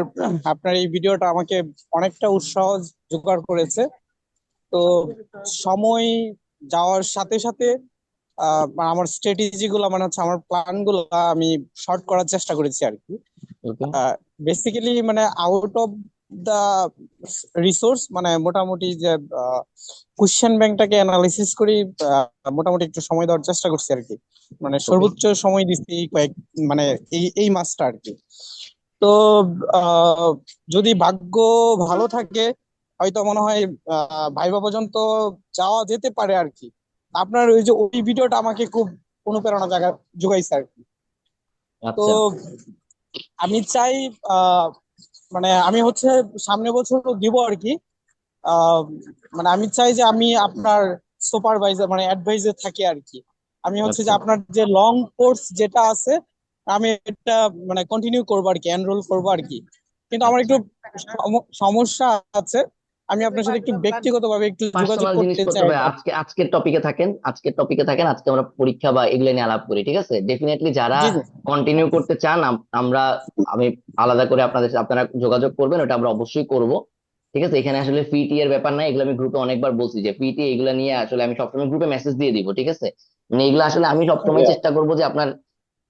আপনার এই ভিডিওটা আমাকে অনেকটা উৎসাহ জোগাড় করেছে। তো সময় যাওয়ার সাথে সাথে মানে আমার স্ট্র্যাটেজি গুলা, মানে হচ্ছে আমার প্ল্যান গুলা আমি শর্ট করার চেষ্টা করেছি আর কি। ওকে। বেসিক্যালি মানে আউট অফ দা রিসোর্স, মানে মোটামুটি যে কোশ্চেন ব্যাংকটাকে অ্যানালাইসিস করি, মোটামুটি একটু সময় দেওয়ার চেষ্টা করছি আর কি। মানে ওকে। সর্বোচ্চ সময় দিচ্ছি মানে এই মাসটা আর কি। তো যদি ভাগ্য ভালো থাকে হয়তো মনে হয় ভাইবা পর্যন্ত যাওয়া যেতে পারে আর কি। আপনার ওই যে ওই ভিডিওটা আমাকে খুব অনুপ্রেরণা যোগাইছে আর কি। তো আচ্ছা আমি চাই মানে আমি হচ্ছে সামনে বছর দিব আর কি। মানে আমি চাই যে আমি আপনার সুপারভাইজার মানে অ্যাডভাইজার থাকি আর কি। আমি হচ্ছে যে আচ্ছা আপনার যে লং কোর্স যেটা আছে আমি এটা মানে কন্টিনিউ করবো আর কি, এনরোল করবো আর কি। কিন্তু আমার আচ্ছা। একটু সমস্যা আছে, আমি আপনার সাথে একটু ব্যক্তিগতভাবে একটু যোগাযোগ পার্সোনাল করতে জিনিসপত্র চাই ভাই, আর আজকে আজকের টপিকে থাকেন, আজকের টপিকে থাকেন, আজকে আমরা পরীক্ষা বা এগুলো নিয়ে আলাপ করি, ঠিক আছে? ডেফিনেটলি যারা জি জি কন্টিনিউ করতে চান আমরা, আমি আলাদা করে আপনাদের সাথে, আপনারা যোগাযোগ করবেন, ওটা আমরা অবশ্যই করব, ঠিক আছে? এখানে আসলে ফি টি এর ব্যাপার না, এগুলো আমি গ্রুপে অনেকবার বলছি যে ফি টি এগুলো নিয়ে আসলে আমি সবসময় গ্রুপে মেসেজ দিয়ে দিব, ঠিক আছে? মানে এগুলো আসলে আমি সবসময় Yeah. চেষ্টা করবো যে আপনার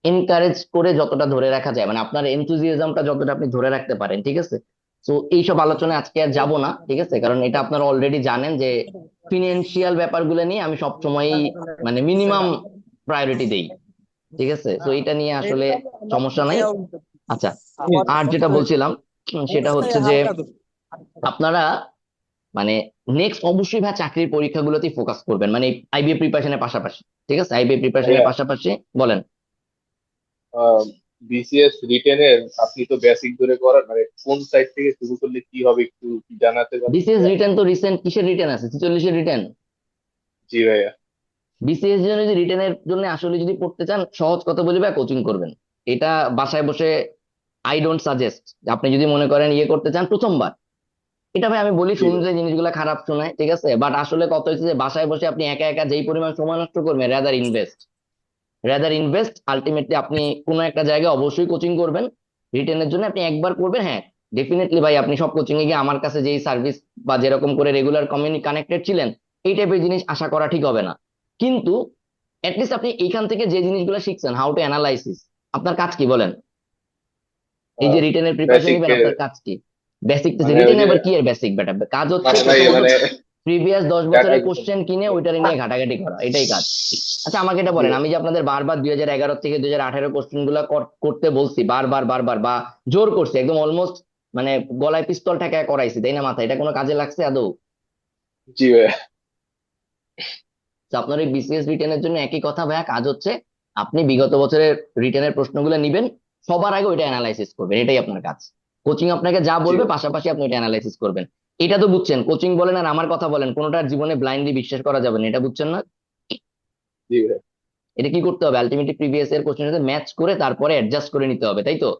এনকারেজ করে যতটা ধরে রাখা যায়, মানে আপনার এনথুজিয়াজমটা যতটা আপনি ধরে রাখতে পারেন, ঠিক আছে? তো এইসব আলোচনায় আজকে আর যাব না, ঠিক আছে? কারণ এটা আপনারা অলরেডি জানেন যে ফিনান্সিয়াল ব্যাপারগুলো নিয়ে আমি সবসময়ই মানে মিনিমাম প্রায়োরিটি দেই, ঠিক আছে? তো এটা নিয়ে আসলে সমস্যা নাই। আচ্ছা, আর যেটা বলছিলাম সেটা হচ্ছে যে আপনারা মানে নেক্সট অবশ্যই ভাই চাকরির পরীক্ষাগুলোতেই ফোকাস করবেন, মানে আইবিএ প্রিপারেশনের পাশাপাশি, ঠিক আছে? আইবিএ প্রিপারেশনের ভাইয়া পাশাপাশি বলেন। বিসিএস রিটেনের আপনি তো বেসিক ধরে করার, মানে কোন সাইড থেকে শুরু করলে কি হবে একটু কি জানাতে পারবেন বিসিএস ভাইয়া? রিটেন তো রিসেন্ট কিসের রিটেন আছে, 46-এর রিটেন। জি ভাইয়া। বিসিএস জন্য যদি রিটেনের জন্য আসলে যদি পড়তে চান, সহজ কথা বলি ভাই, কোচিং করবেন। এটা বাসায় বসে আই ডোন্ট সাজেস্ট। আপনি যদি মনে করেন ইয়ে করতে চান প্রথমবার, এটা ভাই আমি বলি, জি ভাই। শুনতে জিনিসগুলো খারাপ শোনায়, ঠিক আছে, বাট আসলে কত হচ্ছে যে বাসায় বসে আপনি একা একা যেই পরিমাণ সময় নষ্ট করবেন, রাদার ইনভেস্ট আলটিমেটলি আপনি কোনো একটা জায়গায় অবশ্যই কোচিং করবেন রিটেনের জন্য। আপনি একবার করবেন, হ্যাঁ ডেফিনেটলি ভাই, আপনি সব কোচিং এ গিয়ে আমার কাছে যেই সার্ভিস বা যেরকম করে রেগুলার কানেক্টেড ছিলেন, এই টাইপের জিনিস আশা করা ঠিক হবে না। কিন্তু অ্যাটলিস্ট আপনি এইখান থেকে যে জিনিসগুলো শিখছেন, হাউ টু অ্যানালাইসিস, আপনার কাজ কি বলেন? এই যে রিটেনের প্রিপারেশন বেসিক নেবেন, আপনার কাজ কি? বেসিক মানে ওই রিটেন যে আবার কি এর বেসিক বেটা? কাজ হচ্ছে মানে ভাই প্রথমত মানে প্রিভিয়াস 10 ডাটা বছরের কোশ্চেন কিনে ওইটারে নিয়ে ঘাটাঘাটি করা, এটাই কাজ। আচ্ছা আমাকে এটা জি বলেন, ভাই। আমি যে আপনাদের বারবার 2011 থেকে 2018 কোশ্চেন গুলা করতে বলছি, বারবার বারবার বা জোর করছি, একদম অলমোস্ট মানে গলায় পিস্তল ঠেকায় করাইছি, তাই না মাথা? এটা কোনো কাজে লাগছে আদৌ? জি ভাইয়া। তো আপনার এই বিসিএস রিটেনের জন্য একই কথা ভাইয়া, কাজ হচ্ছে আপনি বিগত বছরের রিটেনের প্রশ্নগুলো নিবেন, সবার আগে ওইটা অ্যানালাইসিস করবেন, এটাই আপনার কাজ। কোচিং আপনাকে যা জি বলবে ভাই। পাশাপাশি আপনি এটা অ্যানালাইসিস করবেন। এটা তো বুঝছেন, কোচিং বলেন আর আমার কথা বলেন, কোনোটার জীবনে ব্লাইন্ডলি বিশ্বাস করা যাবে না, এটা বুঝছেন না? জি ভাই। এটা কি করতে হবে, আলটিমেটলি প্রিভিয়াস এর কোশ্চেনের সাথে ম্যাচ করে তারপরে অ্যাডজাস্ট করে নিতে হবে, তাই তো?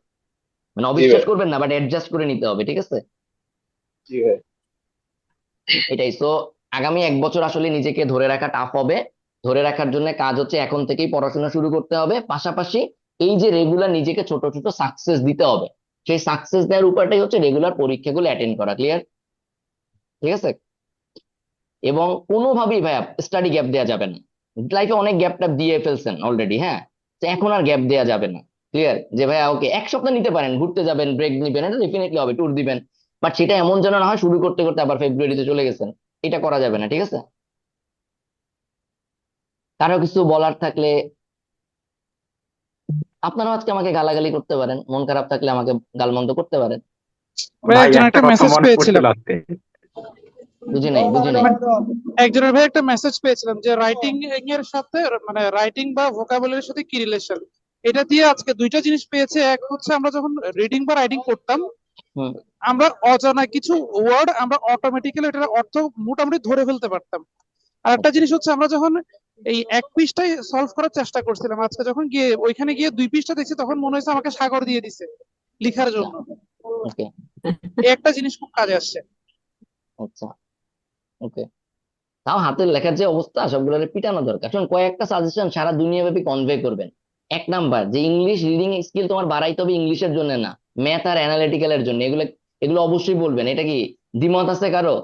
মানে জি অবিশ্বাস ভাই। করবেন না, বাট অ্যাডজাস্ট করে নিতে হবে, ঠিক আছে? জি ভাই। এটাই তো। আগামী 1 বছর আসলে নিজেকে ধরে রাখা টাফ হবে। ধরে রাখার জন্য কাজ হচ্ছে এখন থেকেই পড়াশোনা শুরু করতে হবে, পাশাপাশি এই যে রেগুলার নিজেকে ছোট ছোট সাকসেস দিতে হবে, সেই সাকসেস দেওয়ার উপায়টাই হচ্ছে রেগুলার পরীক্ষাগুলো অ্যাটেন্ড করা। ক্লিয়ার? ঠিক আছে। এবং কোনোভাবেই ভাইয়া স্টাডি গ্যাপ দেওয়া যাবে না। লাইফে অনেক গ্যাপ ট্যাপ দিয়ে ফেলছেন অলরেডি, হ্যাঁ, তো এখন আর গ্যাপ দেওয়া যাবে না। ক্লিয়ার? যে ভাইয়া ওকে 1 সপ্তাহ নিতে পারেন, ঘুরতে যাবেন, ব্রেক নিবেন, এটা ডেফিনেটলি হবে, ট্যুর দিবেন, বাট সেটা এমন যেন না হয় শুরু করতে করতে আবার ফেব্রুয়ারিতে চলে গেছেন। এটা করা যাবে না, ঠিক আছে? কারো কিছু বলার থাকলে আপনারাও আজকে আমাকে গালাগালি করতে পারেন, মন খারাপ থাকলে আমাকে গালমন্দ করতে পারেন। ভাই ভাই একজন একটা একটা কথা মেসেজ মনে পড়ছে পেয়েছিলাম। লাস্টে। বুঝি নাই। একজনের ভাই একটা মেসেজ পেয়েছিলাম যে রাইটিং এর সাথে, মানে রাইটিং বা ভোকাবুলারির সাথে কি রিলেশন। এটা দিয়ে আজকে দুইটা জিনিস পেয়েছে। এক হচ্ছে আমরা যখন রিডিং বা রাইটিং করতাম, হুম। আমরা অজানা কিছু ওয়ার্ড আমরা অটোমেটিক্যালি এটার অর্থ মোটামুটি ধরে ফেলতে পারতাম। আর একটা জিনিস হচ্ছে আমরা যখন এই এক পৃষ্ঠায় সলভ করার চেষ্টা করছিলাম, আজকে যখন গিয়ে ওইখানে গিয়ে 2 পৃষ্ঠা দেখছি, তখন মনে হয়েছে আমাকে সাগর দিয়ে দিছে লিখার জন্য। ওকে। এই একটা জিনিস খুব কাজে আসছে। আচ্ছা। ওকে। তাও হাতের লেখার যে অবস্থা, সবগুলোর পিটানো দরকার। শুনুন, কয়েকটা সাজেশন সারা দুনিয়াব্যাপী কনভে করবেন। 1 নাম্বার, যে ইংলিশ রিডিং স্কিল তোমার বাড়াইতে হবে ইংলিশের জন্য না, ম্যাথ আর অ্যানালিটিক্যালের জন্য। এগুলো এগুলো অবশ্যই বলবেন। এটা কি দ্বিমত আছে কারো?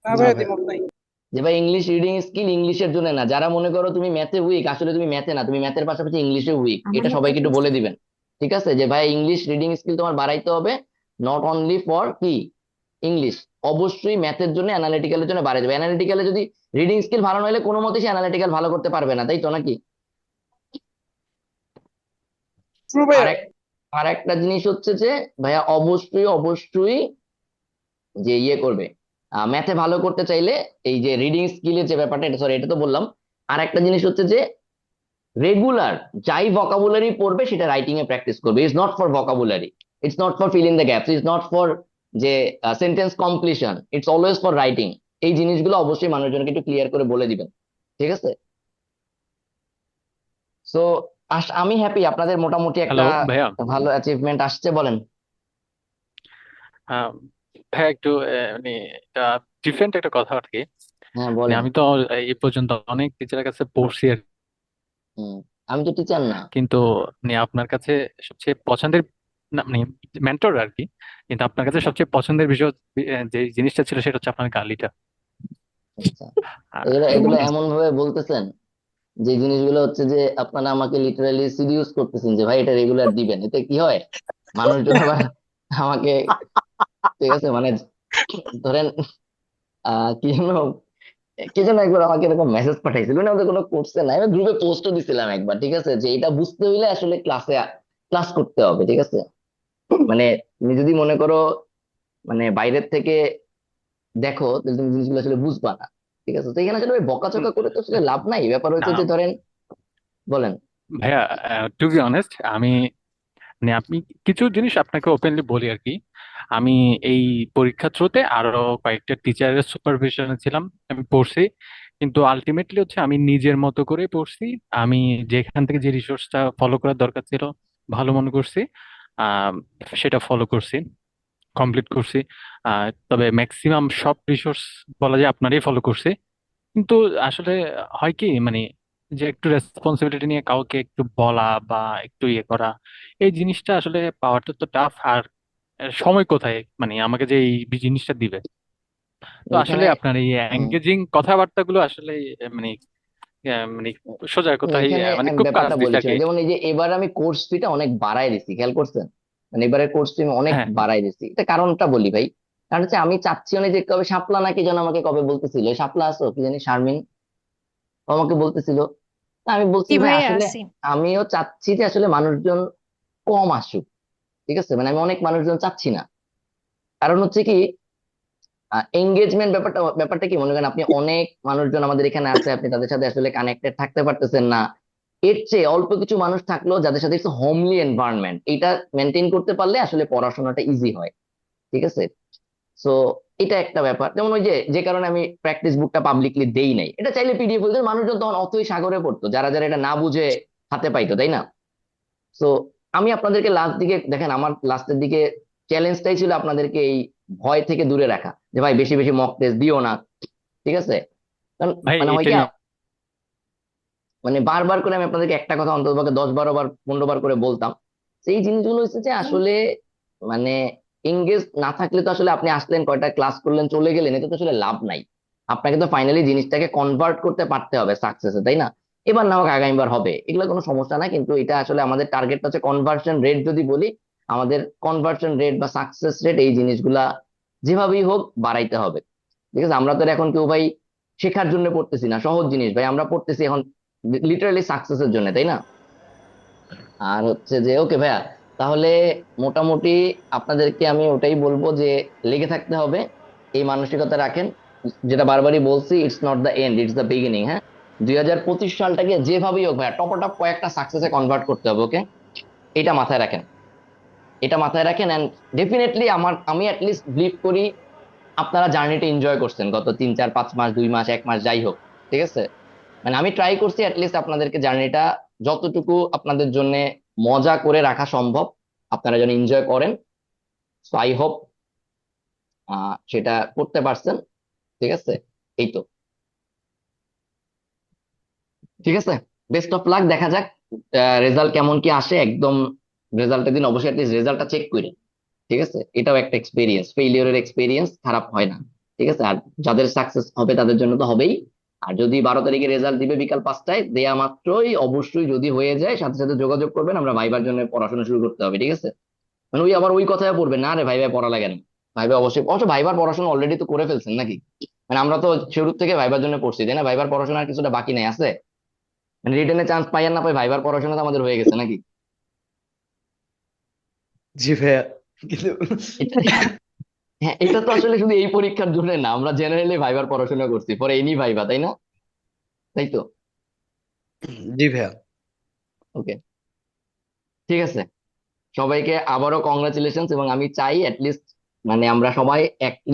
না ভাই, দ্বিমত নাই। যে ভাই ইংলিশ রিডিং স্কিল ইংলিশের জন্য না, যারা মনে করো তুমি ম্যাথে উইক, আসলে তুমি ম্যাথে না, তুমি ম্যাথের পাশাপাশি ইংলিশে উইক, এটা সবাইকে একটু বলে দিবেন। ঠিক আছে, যে ভাই ইংলিশ রিডিং স্কিল তোমার বাড়াইতে হবে, নট অনলি ফর কি ইংলিশ, অবশ্যই ম্যাথের জন্য, অ্যানালিটিক্যালের জন্য বাড়াই যাবে। অ্যানালিটিক্যালে যদি রিডিং স্কিল ভালো না হলে কোনো মতে সে অ্যানালিটিক্যাল ভালো করতে পারবে না, তাই তো নাকি? True ভাইয়া। আর এক আর একটা জিনিস হচ্ছে যে ভাইয়া অবশ্যই অবশ্যই যে ইয়ে করবে, ম্যাথে ভালো করতে চাইলে এই যে রিডিং স্কিলের যে ব্যাপারটা, এটা সরি এটা তো বললাম। আর একটা জিনিস হচ্ছে যে রেগুলার যাই ভোকাবুলারি পড়বে সেটা রাইটিং এ প্র্যাকটিস করবে। It's not for vocabulary, it's not for fill in the gaps, it's not for যে sentence completion, it's always for writing. এই জিনিসগুলো অবশ্যই মানুষজনকে একটু ক্লিয়ার করে বলে দিবেন, ঠিক আছে? সো আমি হ্যাপি, আপনাদের মোটামুটি একটা হ্যালো ভাইয়া। ভালো অ্যাচিভমেন্ট আসছে। বলেন। আহ, ভাইয়া একটু মানে এটা ডিফারেন্ট একটা কথা আর কি। হ্যাঁ মানে বলেন। আমি তো এই পর্যন্ত অনেক টিচারের কাছে পড়ছি আর কি। হুম। আমি তো টিচার না। কিন্তু মানে আপনার কাছে সবচেয়ে পছন্দের না মানে মেন্টর আর কি, কিন্তু আপনার কাছে সবচেয়ে পছন্দের বিষয় যে জিনিসটা ছিল সেটা হচ্ছে আপনার গালিটা। আচ্ছা, আর এগুলো এগুলো এমন ভাবে বলতেছেন যে জিনিসগুলো হচ্ছে যে আপনারা আমাকে লিটারালি সিরিয়াস করতেছেন যে ভাই এটা রেগুলার দিবেন, এতে কি হয় মানুষজন আবার আমাকে, ঠিক আছে, মানে ধরেন কি যেন কে যেন একবার আমাকে এরকম মেসেজ পাঠাইছিল, মানে আমাদের কোনো কোর্সে নাই, আমি গ্রুপে পোস্টও দিছিলাম একবার, ঠিক আছে, যে এটা বুঝতে হইলে আসলে ক্লাস করতে হবে, ঠিক আছে? মানে তুমি যদি মনে করো মানে বাইরের থেকে দেখো, তাহলে তুমি জিনিসগুলো আসলে বুঝবা না, ঠিক আছে? তো এখানে আসলে ওই বকাচকা করে তো আসলে লাভ নাই। ব্যাপার হচ্ছে যে ধরেন, বলেন। ভাইয়া, টু বি অনেস্ট, আমি মানে আপনি কিছু জিনিস আপনাকে ওপেনলি বলি আর কি। আমি এই পরীক্ষা থ্রুতে আরো কয়েকটা টিচারের সুপারভিশনে ছিলাম, আমি পড়ছি। কিন্তু আলটিমেটলি হচ্ছে আমি নিজের মতো করে পড়ছি। আমি যেখান থেকে যে রিসোর্সটা ফলো করার দরকার ছিল ভালো মনে করছি, আহ সেটা ফলো করছি, কমপ্লিট করছি। তবে ম্যাক্সিমাম সব রিসোর্স বলা যায় আপনারই ফলো করছি। কিন্তু আসলে হয় কি, মানে যে একটু রেসপন্সিবিলিটি নিয়ে কাউকে একটু বলা বা একটু ইয়ে করা, এই জিনিসটা আসলে পাওয়াটা তো টাফ। আর সময় কোথায় মানে আমাকে যে এই জিনিসটা দিবে। তো আসলে ওইখানে আপনার এই হুম, এঙ্গেজিং কথাবার্তাগুলো আসলে মানে মানে সোজা কথায় এখানে মানে আমি খুব কাজ ব্যাপারটা দিছে বলি আর কি। শুনে, যেমন এই যে এবার আমি কোর্স ফিটা অনেক বাড়ায় দিছি, খেয়াল করছেন? মানে এবারে কোর্স ফি আমি অনেক হ্যাঁ, বাড়ায় দিছি, এটা কারণটা বলি ভাই। কারণ হচ্ছে আমি চাচ্ছি অনেক, যে কবে শাপলা নাকি যেন আমাকে কবে বলতেছিল, এই শাপলা আছো কি জানি, শারমিন, ও আমাকে বলতেছিল। তা আমি বলছি জি ভাই ভাইয়া, আসলে আছি। আমিও চাচ্ছি যে আসলে মানুষজন কম আসুক, ঠিক আছে, মানে আমি অনেক মানুষজন চাচ্ছি না। কারণ হচ্ছে কি, এঙ্গেজমেন্ট ব্যাপারটা কি, মনে করেন আপনি অনেক মানুষজন আমাদের এখানে আছে, আপনি তাদের সাথে আসলে কানেক্টেড থাকতে পারতেছেন না। এর চেয়ে অল্প কিছু মানুষ থাকলো যাদের সাথে একটু হোমলি এনভায়রনমেন্ট, এটা মেনটেন করতে পারলে আসলে পড়াশোনাটা ইজি হয়, ঠিক আছে। সো এটা একটা ব্যাপার, যেমন ওই যে যে কারণে আমি প্র্যাকটিস বুকটা পাবলিকলি দেই নাই, এটা চাইলে পিডিএফ হইতো, মানুষজন তখন অতই সাগরে পড়তো যারা যারা এটা না বুঝে হাতে পাইতো, তাই না? সো আমি আপনাদেরকে লাস্ট দিকে দেখেন, আমার লাস্টের দিকে চ্যালেঞ্জটাই ছিল আপনাদেরকে এই ভয় থেকে দূরে রাখা, যে ভাই বেশি বেশি মক টেস্ট দিও না, ঠিক আছে। কারণ ভাই মানে হয় এটা কি, নিয়ে মানে বারবার করে আমি আপনাদেরকে একটা কথা অন্তত 10-12 বার 15 বার করে বলতাম। সেই জিনিসগুলো হচ্ছে যে আসলে মানে এঙ্গেজ না থাকলে তো আসলে আপনি আসলেন, কয়টা ক্লাস করলেন, চলে গেলেন, এতে তো আসলে লাভ নাই। আপনাকে তো ফাইনালি জিনিসটাকে কনভার্ট করতে পারতে হবে সাকসেসে, তাই না? এবার না হোক আগামীবার হবে, এগুলো কোনো সমস্যা না, কিন্তু এটা আসলে আমাদের টার্গেটটা হচ্ছে কনভার্সন রেট। যদি বলি, আমাদের কনভার্সন রেট বা সাকসেস রেট, এই জিনিসগুলা যেভাবেই হোক বাড়াইতে হবে, ঠিক আছে। আমরা তো আর এখন কেউ ভাই শেখার জন্য পড়তেছি না সহজ জিনিস, ভাই আমরা পড়তেছি এখন লিটারালি সাকসেসের জন্য, তাই না? আর হচ্ছে যে ওকে ভাইয়া, তাহলে মোটামুটি আপনাদেরকে আমি ওটাই বলবো যে লেগে থাকতে হবে, এই মানসিকতা রাখেন। যেটা বারবারই বলছি, it's not the end, it's the beginning, হ্যাঁ। 2025 সালটাকে যেভাবেই হোক ভাইয়া টপ কয়েকটা সাকসেসে কনভার্ট করতে হবে, ওকে। এটা মাথায় রাখেন, এটা মাথায় রাখেন, এন্ড ডেফিনেটলি আমি অ্যাটলিস্ট বিলিভ করি আপনারা জার্নিটা এনজয় করছেন গত 3-4-5 মাস, 2 মাস, 1 মাস, যাই হোক, ঠিক আছে। মানে আমি ট্রাই করছি অ্যাটলিস্ট আপনাদেরকে জার্নিটা যতটুকু আপনাদের জন্য মজা করে রাখা সম্ভব, আপনারা যেন এনজয় করেন। সো আই হোপ সেটা করতে পারছেন, ঠিক আছে। এই তো, ঠিক আছে। বেস্ট অফ লাক, দেখা যাক রেজাল্ট কেমন কি আসে একদম। রেজাল্টের দিন অবশ্যই অ্যাটলিস্ট রেজাল্টটা চেক করি, ঠিক আছে। এটাও একটা এক্সপিরিয়েন্স, ফেইলিওরের এক্সপিরিয়েন্স খারাপ হয় না, ঠিক আছে। আর যাদের সাকসেস হবে তাদের জন্য তো হবেই। আর যদি 12 তারিখে রেজাল্ট দিবে বিকাল 5টায়, দেয়া মাত্রই অবশ্যই যদি হয়ে যায় সাথে সাথে যোগাযোগ করবেন, আমরা ভাইবার জন্য পড়াশোনা শুরু করতে হবে, ঠিক আছে। মানে ওই আবার ওই কথায় পড়বেন না, রে ভাই ভাই পড়া লাগে না। ভাই ভাই অবশ্যই, অবশ্য ভাইবার পড়াশোনা অলরেডি তো করে ফেলছেন নাকি? মানে আমরা তো শুরু থেকে ভাইবার জন্য পড়ছি, তাই না? ভাইবার পড়াশোনার কিছুটা বাকি নেই আছে, মানে রিটেনে চান্স পাই আর না পাই, ভাইবার পড়াশোনা তো আমাদের হয়ে গেছে নাকি? জি ভাইয়া, কিন্তু এটা হ্যাঁ, এটা তো আসলে শুধু এই পরীক্ষার জন্য না, আমরা জেনারেলি ভাইবার পড়াশোনা করছি, পরে এনি ভাইবা, তাই না? তাই তো। জি ভাইয়া। ওকে, ঠিক আছে। সবাইকে আবারও কংগ্রাচুলেশন, এবং আমি চাই লিস্ট মানে আমরা সবাই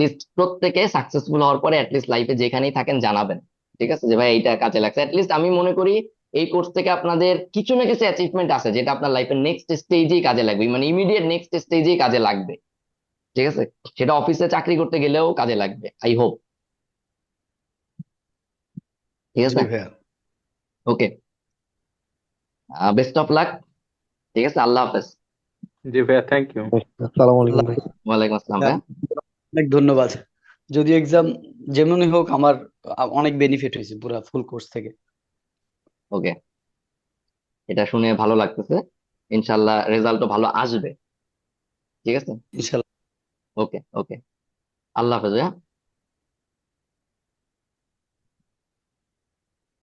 লিস্ট প্রত্যেকে সাকসেসফুল হওয়ার পরে লিস্ট লাইফে যেখানেই থাকেন জানাবেন, ঠিক আছে, যে ভাই এইটা কাজে লাগছে। লিস্ট আমি মনে করি এই কোর্স থেকে আপনাদের কিছু না কিছু অ্যাচিভমেন্ট আছে যেটা আপনার লাইফের নেক্সট স্টেজেই কাজে লাগবে, মানে ইমিডিয়েট নেক্সট স্টেজেই কাজে লাগবে, ঠিক আছে। সেটা অফিসে চাকরি করতে গেলেও কাজে লাগবে, আই হোপ, ঠিক জি আছে। ভাইয়া। ওকে, বেস্ট অফ লাক, ঠিক আছে, আল্লাহ হাফেজ। জি ভাইয়া, থ্যাংক ইউ। আসসালামু আলাইকুম আল্লাহ ভাই। ওয়ালাইকুম আসসালাম হাফেজ। ভাই। অনেক ধন্যবাদ। যদি এক্সাম যেমনই হোক, আমার অনেক বেনিফিট হয়েছে পুরো ফুল কোর্স থেকে। ওকে, এটা শুনে ভালো লাগতেছে, ইনশাল্লাহ রেজাল্টও ভালো আসবে, ঠিক আছে। ইনশাল্লাহ। ওকে ওকে, আল্লাহ হাফেজ, হ্যাঁ।